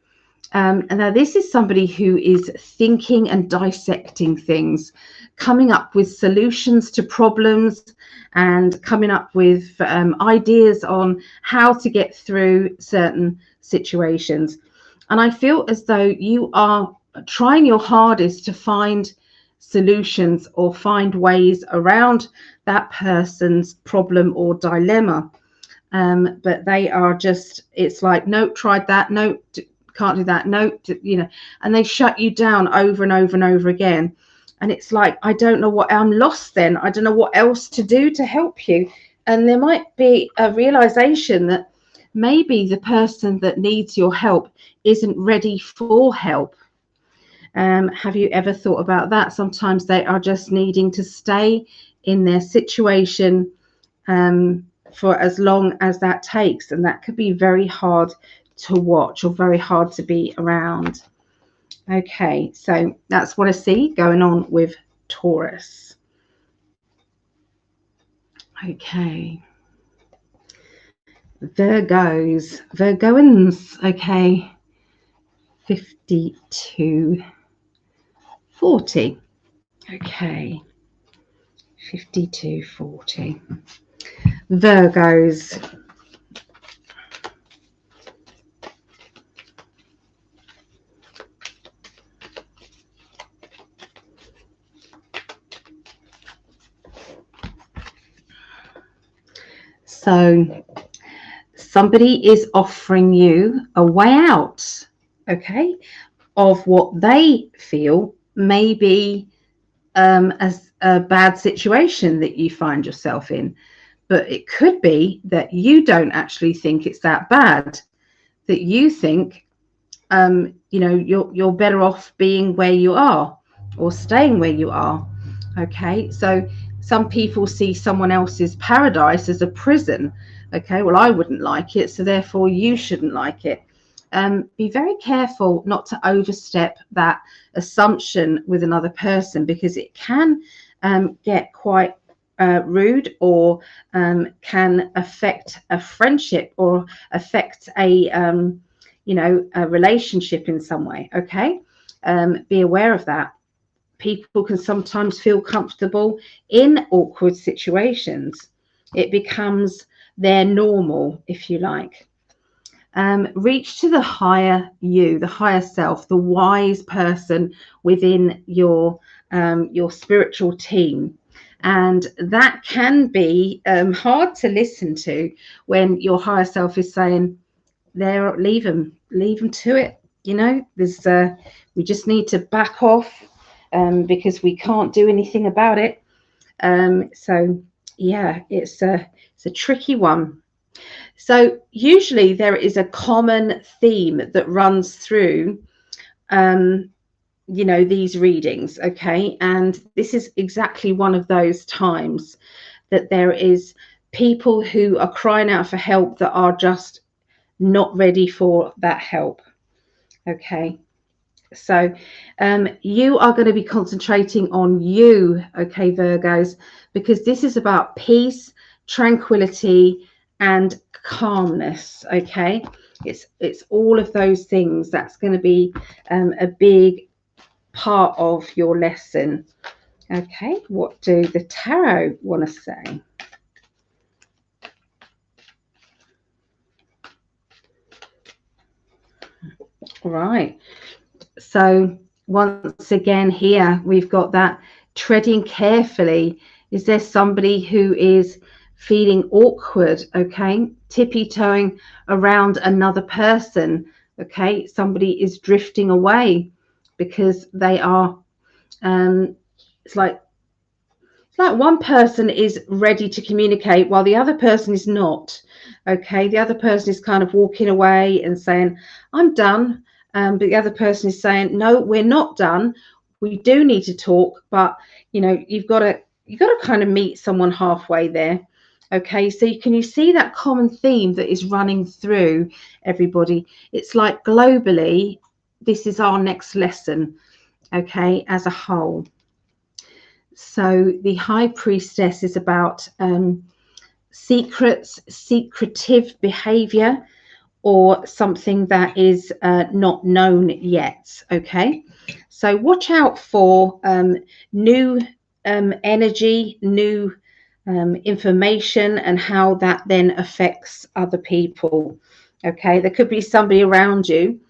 And now this is somebody who is thinking and dissecting things, coming up with solutions to problems, and coming up with ideas on how to get through certain situations. And I feel as though you are trying your hardest to find solutions or find ways around that person's problem or dilemma. But they are just, it's like, nope, tried that, nope, can't do that, no, you know, and they shut you down over and over and over again. And it's like, I don't know what, I'm lost then, I don't know what else to do to help you. And there might be a realization that maybe the person that needs your help isn't ready for help. Have you ever thought about that? Sometimes they are just needing to stay in their situation for as long as that takes, and that could be very hard to watch or very hard to be around. Okay, so that's what I see going on with Taurus. Okay, Virgoans. Okay, 5240. Okay, 5240. Virgos. So somebody is offering you a way out, okay, of what they feel may be as a bad situation that you find yourself in. But it could be that you don't actually think it's that bad, that you think, you know, you're better off being where you are or staying where you are. Okay, so some people see someone else's paradise as a prison. Okay, well, I wouldn't like it, so therefore you shouldn't like it. Be very careful not to overstep that assumption with another person, because it can get quite rude, or can affect a friendship or affect a you know, a relationship in some way. Okay, be aware of that. People can sometimes feel comfortable in awkward situations. It becomes their normal, if you like. Reach to the higher you, the higher self, the wise person within your spiritual team. And that can be hard to listen to when your higher self is saying, there, leave them to it. You know, there's we just need to back off because we can't do anything about it. So yeah, it's a tricky one. So usually there is a common theme that runs through you know, these readings, okay? And this is exactly one of those times that there is people who are crying out for help that are just not ready for that help, okay? So you are going to be concentrating on you, okay, Virgos, because this is about peace, tranquility, and calmness, okay? It's all of those things that's going to be a big part of your lesson. Okay, what do the tarot want to say? Right, so once again here we've got that treading carefully. Is there somebody who is feeling awkward, okay, tippy-toeing around another person? Okay, somebody is drifting away because they are it's like one person is ready to communicate while the other person is not. Okay, the other person is kind of walking away and saying, I'm done. But the other person is saying, no, we're not done. We do need to talk, but you know, you've got to kind of meet someone halfway there. Okay, so can you see that common theme that is running through everybody? It's like globally, this is our next lesson, okay, as a whole. So the High Priestess is about secrets, secretive behavior, or something that is not known yet. Okay, so watch out for new energy, new information, and how that then affects other people. Okay, there could be somebody around you,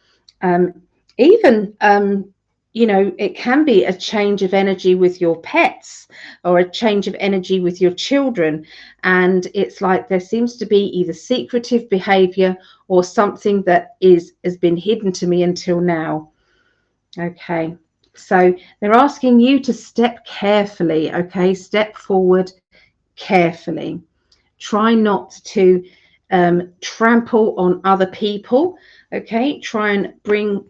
even you know, it can be a change of energy with your pets or a change of energy with your children, and it's like there seems to be either secretive behavior or something that has been hidden to me until now. Okay, so they're asking you to step carefully. Okay, step forward carefully. Try not to trample on other people. Okay, try and bring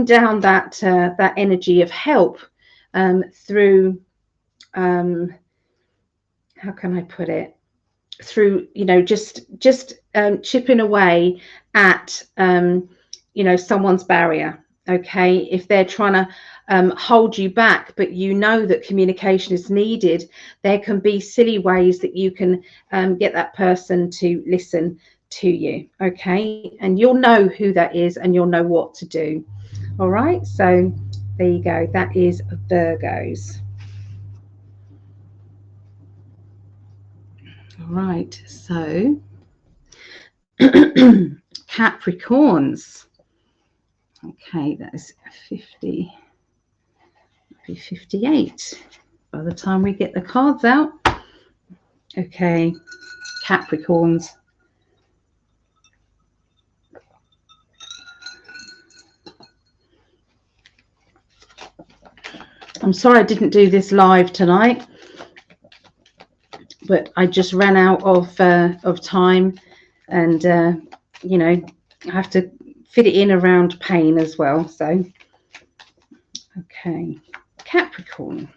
down that that energy of help through how can I put it, through, you know, just chipping away at you know, someone's barrier. Okay, if they're trying to hold you back, but you know that communication is needed, there can be silly ways that you can get that person to listen to you. Okay, and you'll know who that is and you'll know what to do. All right, so there you go. That is Virgos. All right, so Capricorns. Okay, that is 50, 58 by the time we get the cards out. Okay, Capricorns. I'm sorry I didn't do this live tonight, but I just ran out of time, and you know, I have to fit it in around pain as well. So, okay, Capricorn.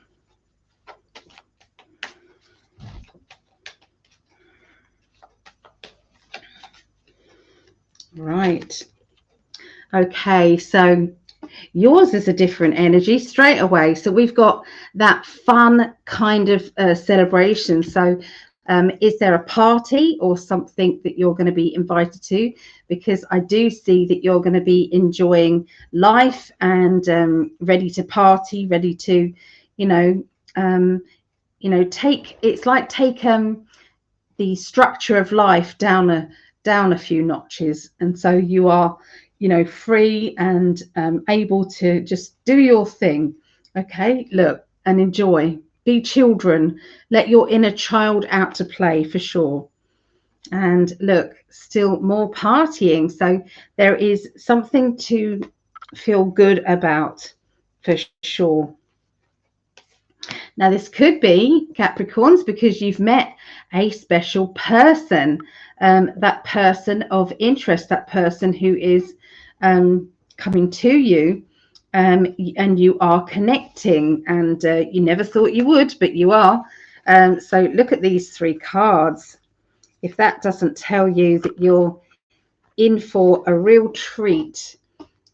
Right. Okay, so yours is a different energy straight away. So we've got that fun kind of celebration. So is there a party or something that you're going to be invited to? Because I do see that you're going to be enjoying life and ready to party, ready to, you know, take, it's like take the structure of life down a few notches, and so you are, you know, free and able to just do your thing. Okay, look and enjoy, be children, let your inner child out to play for sure. And look, still more partying, so there is something to feel good about for sure. Now, this could be, Capricorns, because you've met a special person, that person of interest, that person who is coming to you, and you are connecting, and you never thought you would, but you are. So look at these 3 cards. If that doesn't tell you that you're in for a real treat,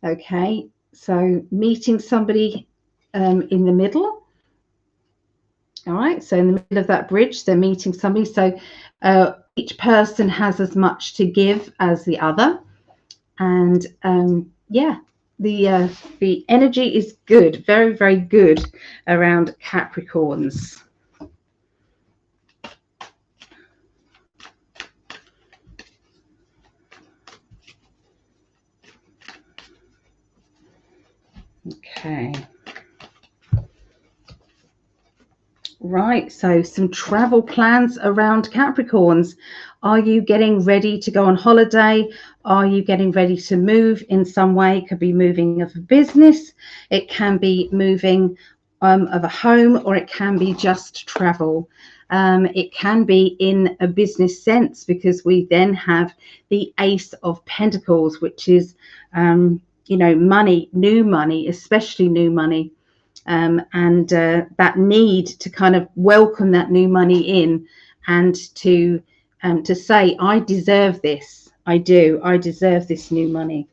okay? So meeting somebody in the middle. All right, so in the middle of that bridge, they're meeting somebody. So each person has as much to give as the other. And yeah, the energy is good, very, very good around Capricorns. Okay. Right, so some travel plans around Capricorns. Are you getting ready to go on holiday? Are you getting ready to move in some way? It could be moving of a business. It can be moving of a home, or it can be just travel. It can be in a business sense, because we then have the Ace of Pentacles, which is, money, new money, especially new money. And that need to kind of welcome that new money in, and to say, I deserve this. I do. I deserve this new money.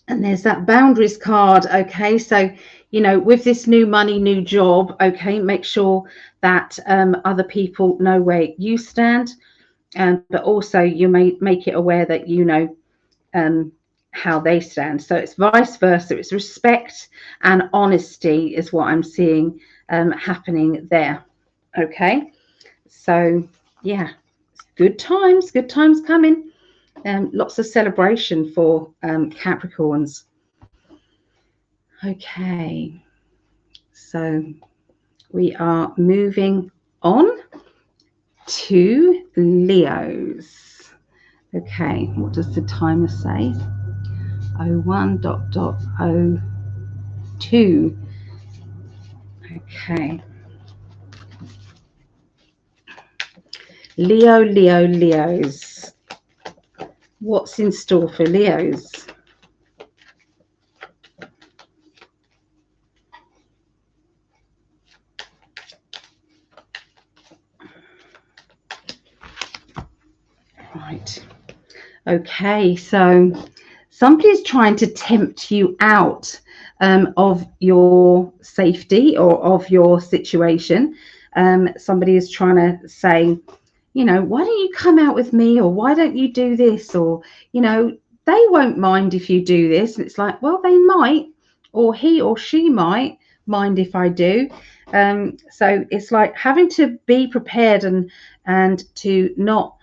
And there's that boundaries card. Okay, so with this new money, new job, okay, make sure that other people know where you stand, but also you may make it aware that how they stand. So it's vice versa. It's respect and honesty is what I'm seeing happening there. Okay, so yeah, good times coming. Lots of celebration for Capricorns. Okay, so we are moving on to Leos. Okay, what does the timer say? 01.02. Okay. Leos. What's in store for Leos? Right. Okay, so somebody's trying to tempt you out of your safety or of your situation. Somebody is trying to say, why don't you come out with me, or why don't you do this, or they won't mind if you do this. And it's like, well, they might, or he or she might mind if I do. So it's like having to be prepared and to not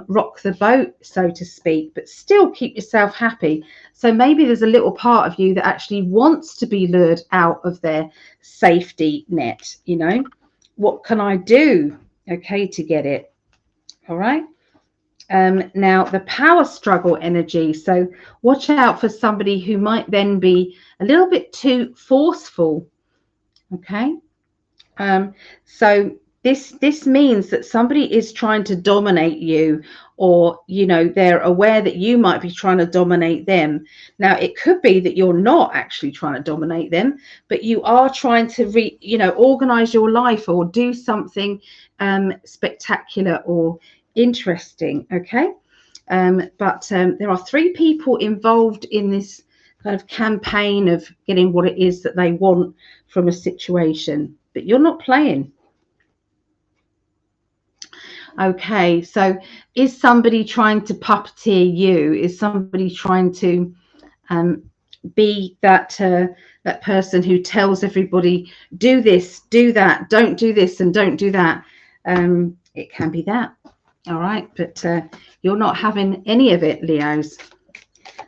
rock the boat, so to speak, but still keep yourself happy. So maybe there's a little part of you that actually wants to be lured out of their safety net. What can I do, okay, to get it? All right. Now the power struggle energy. So watch out for somebody who might then be a little bit too forceful. Okay. So this means that somebody is trying to dominate you, or they're aware that you might be trying to dominate them. Now it could be that you're not actually trying to dominate them, but you are trying to organize your life, or do something spectacular or interesting. Okay. But there are 3 people involved in this kind of campaign of getting what it is that they want from a situation, but you're not playing. Okay, so is somebody trying to puppeteer you? Is somebody trying to be that person who tells everybody, do this, do that, don't do this, and don't do that? It can be that. All right, but you're not having any of it, Leos.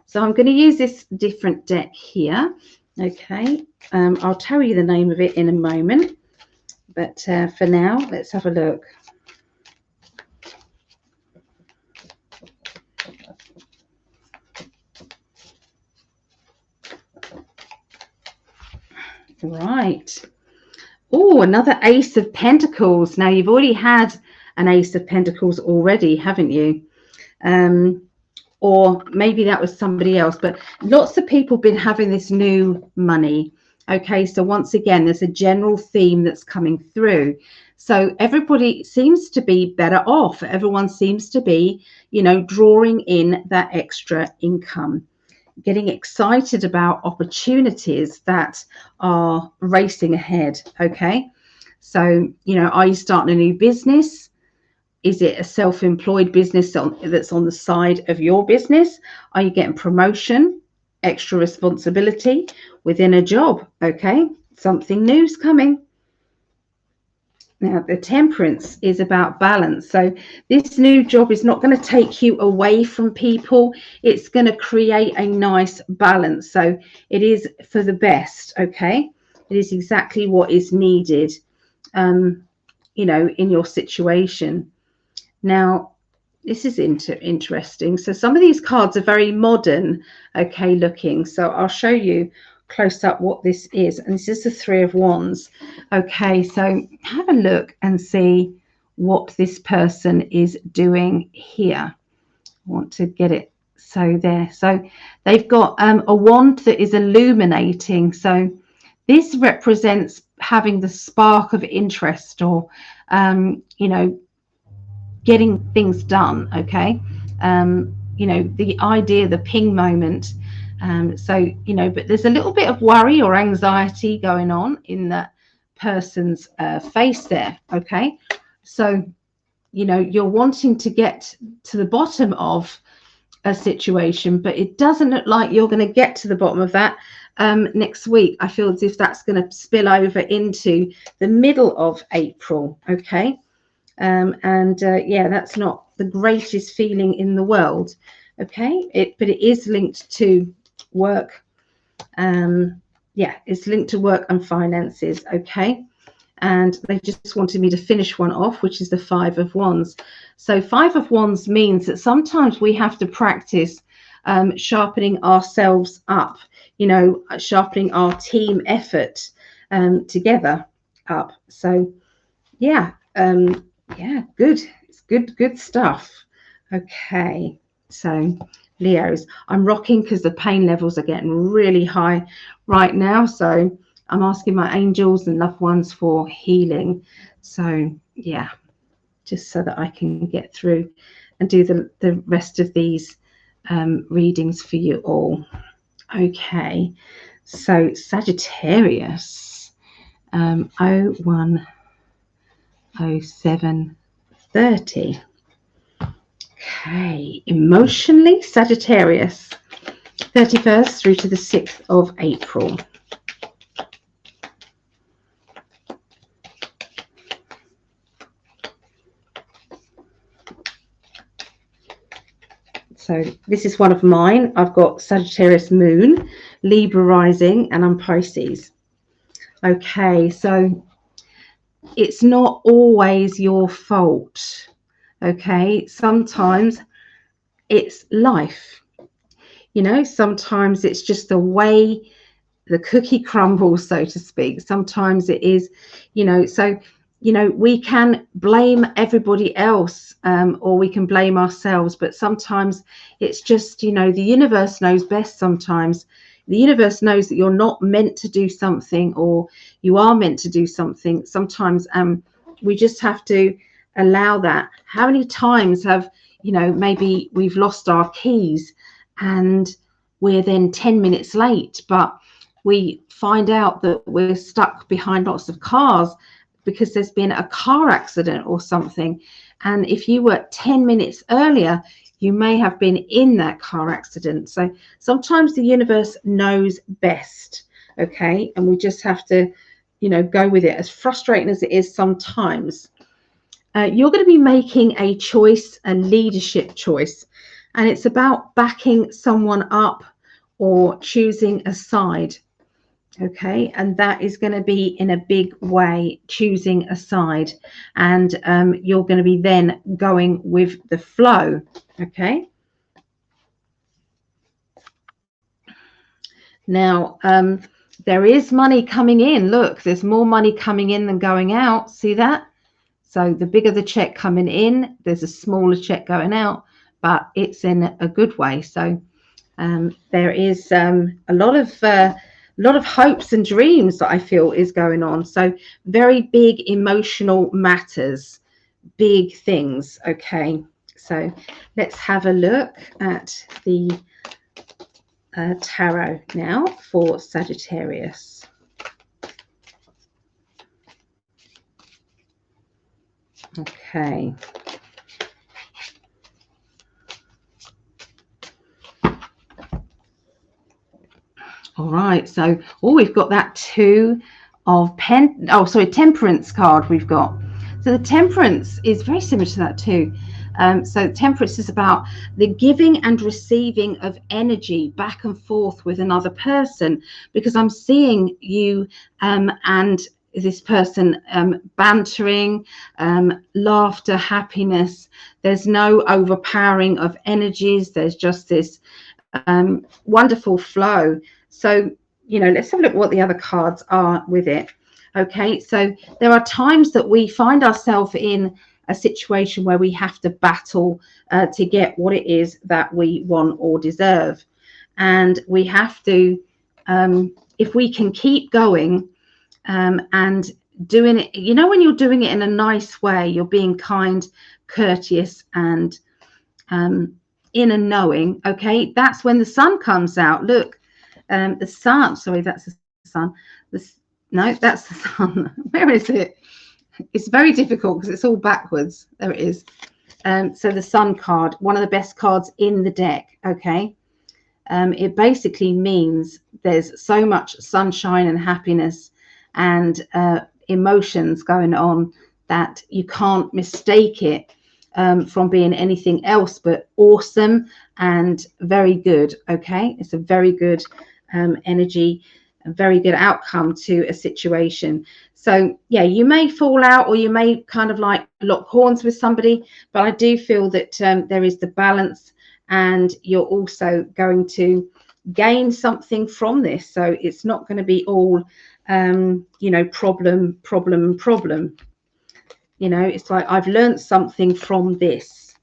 So I'm going to use this different deck here. Okay, I'll tell you the name of it in a moment, but for now, let's have a look. Right. Oh, another Ace of Pentacles. Now, you've already had an Ace of Pentacles already, haven't you? Or maybe that was somebody else, but lots of people been having this new money. Okay, so once again, there's a general theme that's coming through. So everybody seems to be better off. Everyone seems to be, you know, drawing in that extra income, getting excited about opportunities that are racing ahead. Okay, so, you know, are you starting a new business? Is it a self-employed business that's on the side of your business? Are you getting promotion, extra responsibility within a job? Okay, something new's coming. Now, the Temperance is about balance. So this new job is not going to take you away from people. It's going to create a nice balance. So it is for the best, okay? It is exactly what is needed, you know, in your situation. Now, this is interesting. So some of these cards are very modern, okay, looking. So I'll show you close up what this is. And this is the Three of Wands. Okay, so have a look and see what this person is doing here. I want to get it so there. So they've got a wand that is illuminating. So this represents having the spark of interest, or you know, getting things done. Okay, you know, the idea, the ping moment. So, you know, but there's a little bit of worry or anxiety going on in that person's face there. Okay, so, you know, you're wanting to get to the bottom of a situation, but it doesn't look like you're going to get to the bottom of that next week. I feel as if that's going to spill over into the middle of April. Okay, yeah, that's not the greatest feeling in the world. Okay, but it is linked to work. Yeah, it's linked to work and finances. Okay, and they just wanted me to finish one off, which is the Five of Wands. So Five of Wands means that sometimes we have to practice sharpening ourselves up, you know, sharpening our team effort together up. So yeah, yeah, good. It's good stuff. Okay, so Leos, I'm rocking because the pain levels are getting really high right now. So I'm asking my angels and loved ones for healing. So yeah, just so that I can get through and do the rest of these readings for you all. Okay, so Sagittarius, 010730. Okay, emotionally, Sagittarius, 31st through to the 6th of April. So this is one of mine. I've got Sagittarius moon, Libra rising, and I'm Pisces. Okay, so it's not always your fault. Okay, sometimes it's life. You know, sometimes it's just the way the cookie crumbles, so to speak. Sometimes it is, you know, so, you know, we can blame everybody else, or we can blame ourselves, but sometimes it's just, you know, the universe knows best. Sometimes the universe knows that you're not meant to do something, or you are meant to do something. Sometimes we just have to allow that. How many times have, you know, maybe we've lost our keys and we're then 10 minutes late, but we find out that we're stuck behind lots of cars because there's been a car accident or something. And if you were 10 minutes earlier, you may have been in that car accident. So sometimes the universe knows best. Okay, and we just have to, you know, go with it, as frustrating as it is sometimes. You're going to be making a choice, a leadership choice, and it's about backing someone up or choosing a side. Okay, and that is going to be in a big way, choosing a side, and you're going to be then going with the flow. Okay, now there is money coming in. Look, there's more money coming in than going out. See that? So the bigger the check coming in, there's a smaller check going out, but it's in a good way. So there is a lot of hopes and dreams that I feel is going on. So very big emotional matters, big things. Okay, so let's have a look at the tarot now for Sagittarius. Okay. All right, so we've got that Two of Temperance card we've got. So the Temperance is very similar to that too. So Temperance is about the giving and receiving of energy back and forth with another person, because I'm seeing you and this person bantering, laughter, happiness. There's no overpowering of energies. There's just this wonderful flow. So, you know, let's have a look at what the other cards are with it. Okay, so there are times that we find ourselves in a situation where we have to battle to get what it is that we want or deserve. And we have to, if we can keep going and doing it, you know, when you're doing it in a nice way, you're being kind, courteous, and in a knowing, okay, that's when the sun comes out. Look, the sun, sorry, that's the sun. No, that's the sun. Where is it? It's very difficult because it's all backwards. There it is. So the sun card, one of the best cards in the deck, okay? It basically means there's so much sunshine and happiness and emotions going on that you can't mistake it from being anything else but awesome and very good, okay? It's a very good energy, a very good outcome to a situation. So yeah, you may fall out or you may kind of like lock horns with somebody, but I do feel that there is the balance, and you're also going to gain something from this. So it's not going to be all you know, problem. You know, it's like I've learned something from this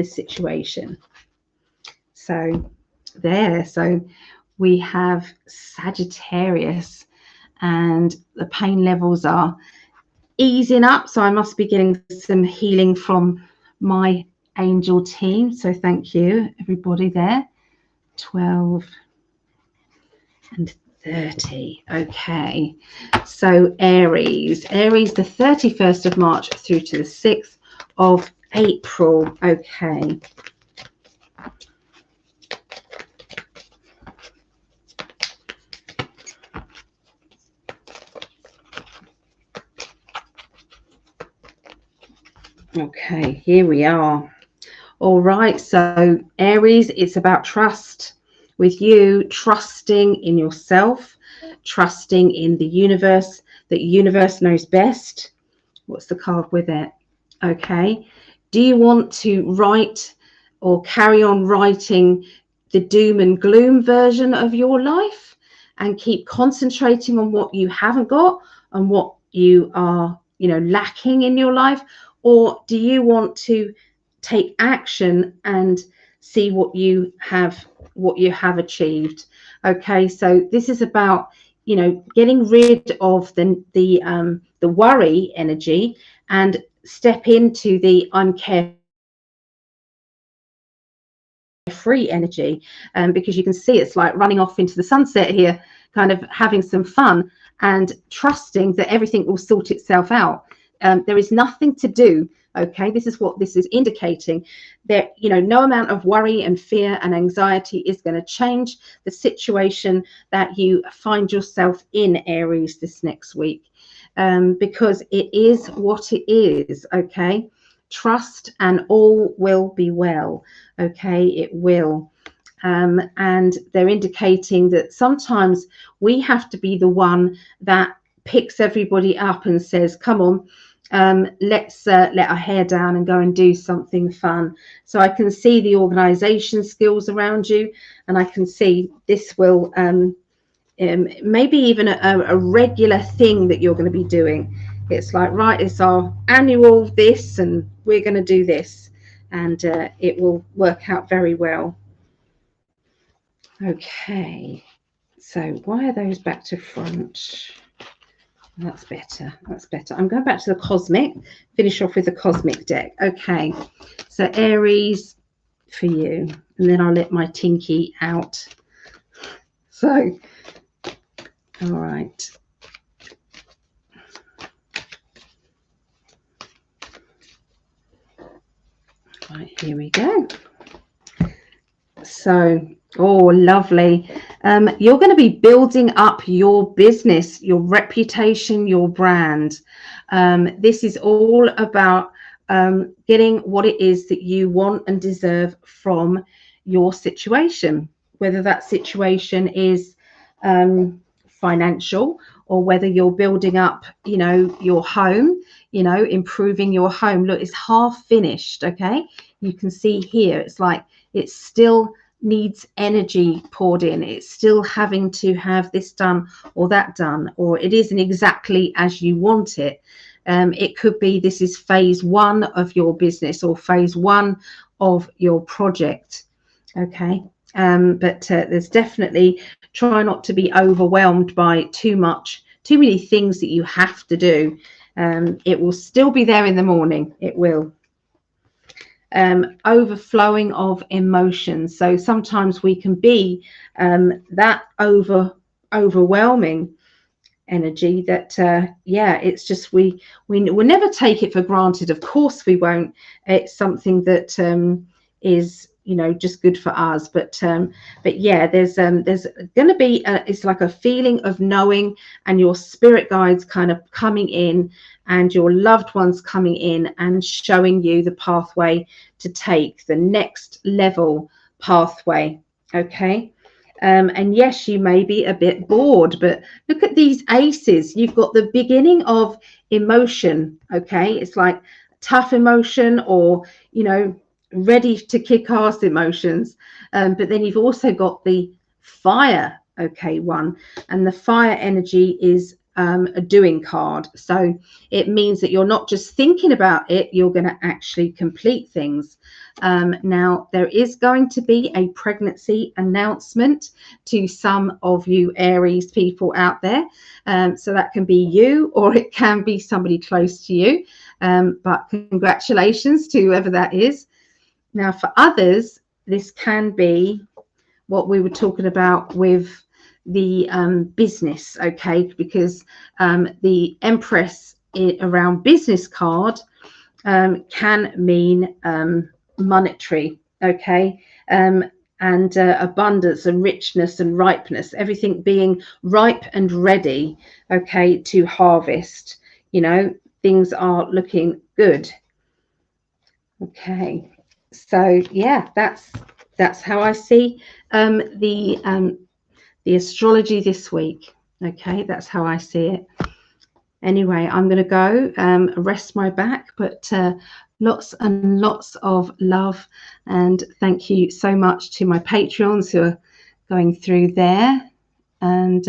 situation. So there, so we have Sagittarius, and the pain levels are easing up. So I must be getting some healing from my angel team. So thank you, everybody there. 12 and 30. Okay. So Aries, the 31st of March through to the 6th of April. Okay. Okay, here we are. All right, so Aries, it's about trust with you, trusting in yourself, trusting in the universe, that universe knows best. What's the card with it? Okay. Do you want to write or carry on writing the doom and gloom version of your life and keep concentrating on what you haven't got and what you are, you know, lacking in your life? Or do you want to take action and see what you have achieved? Okay, so this is about, you know, getting rid of the worry energy and step into the I'm carefree energy, because you can see it's like running off into the sunset here, kind of having some fun and trusting that everything will sort itself out. There is nothing to do. Okay, this is what this is indicating, that, you know, no amount of worry and fear and anxiety is going to change the situation that you find yourself in, Aries, this next week, because it is what it is. Okay, trust and all will be well. Okay, it will. And they're indicating that sometimes we have to be the one that picks everybody up and says, come on, let's let our hair down and go and do something fun. So I can see the organization skills around you, and I can see this will maybe even a regular thing that you're going to be doing. It's like, right, it's our annual this, and we're going to do this, and it will work out very well. Okay, so why are those back to front? That's better. That's better. I'm going back to the cosmic, finish off with the cosmic deck. Okay, so Aries for you, and then I'll let my Tinky out. So, all right. Right, here we go. So, oh, lovely. You're going to be building up your business, your reputation, your brand. This is all about getting what it is that you want and deserve from your situation, whether that situation is financial, or whether you're building up, you know, your home, you know, improving your home. Look, it's half finished. Okay, you can see here, it's like it still needs energy poured in. It's still having to have this done or that done, or it isn't exactly as you want it. It could be this is phase one of your business or phase one of your project. Okay, but there's definitely, try not to be overwhelmed by too many things that you have to do. It will still be there in the morning. It will. Overflowing of emotions. So sometimes we can be that overwhelming energy that yeah, it's just we will never take it for granted. Of course we won't. It's something that is, you know, just good for us, but yeah, there's going to be it's like a feeling of knowing, and your spirit guides kind of coming in, and your loved ones coming in and showing you the pathway to take, the next level pathway. Okay. And yes, you may be a bit bored, but look at these aces. You've got the beginning of emotion. Okay, it's like tough emotion, or, you know, ready to kick ass emotions, but then you've also got the fire, okay, one, and the fire energy is a doing card. So it means that you're not just thinking about it, you're going to actually complete things. Now there is going to be a pregnancy announcement to some of you Aries people out there, so that can be you, or it can be somebody close to you, but congratulations to whoever that is. Now, for others, this can be what we were talking about with the business, okay? Because the Empress around business card can mean monetary, okay? And abundance and richness and ripeness, everything being ripe and ready, okay, to harvest. You know, things are looking good. Okay. So yeah, that's how I see the astrology this week. Okay, that's how I see it. Anyway, I'm going to go rest my back, but lots and lots of love, and thank you so much to my Patreons who are going through there. And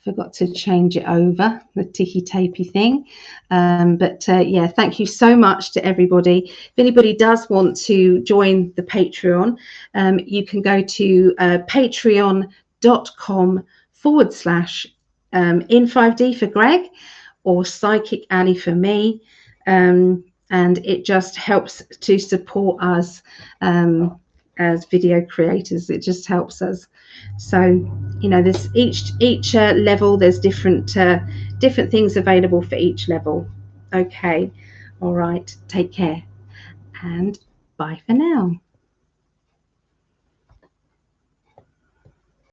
forgot to change it over, the ticky tapey thing, but yeah, thank you so much to everybody. If anybody does want to join the Patreon, you can go to patreon.com/In5D for Greg, or PsychicAlly for me, and it just helps to support us as video creators. It just helps us. So, you know, there's each level, there's different things available for each level. Okay, all right, take care, and bye for now.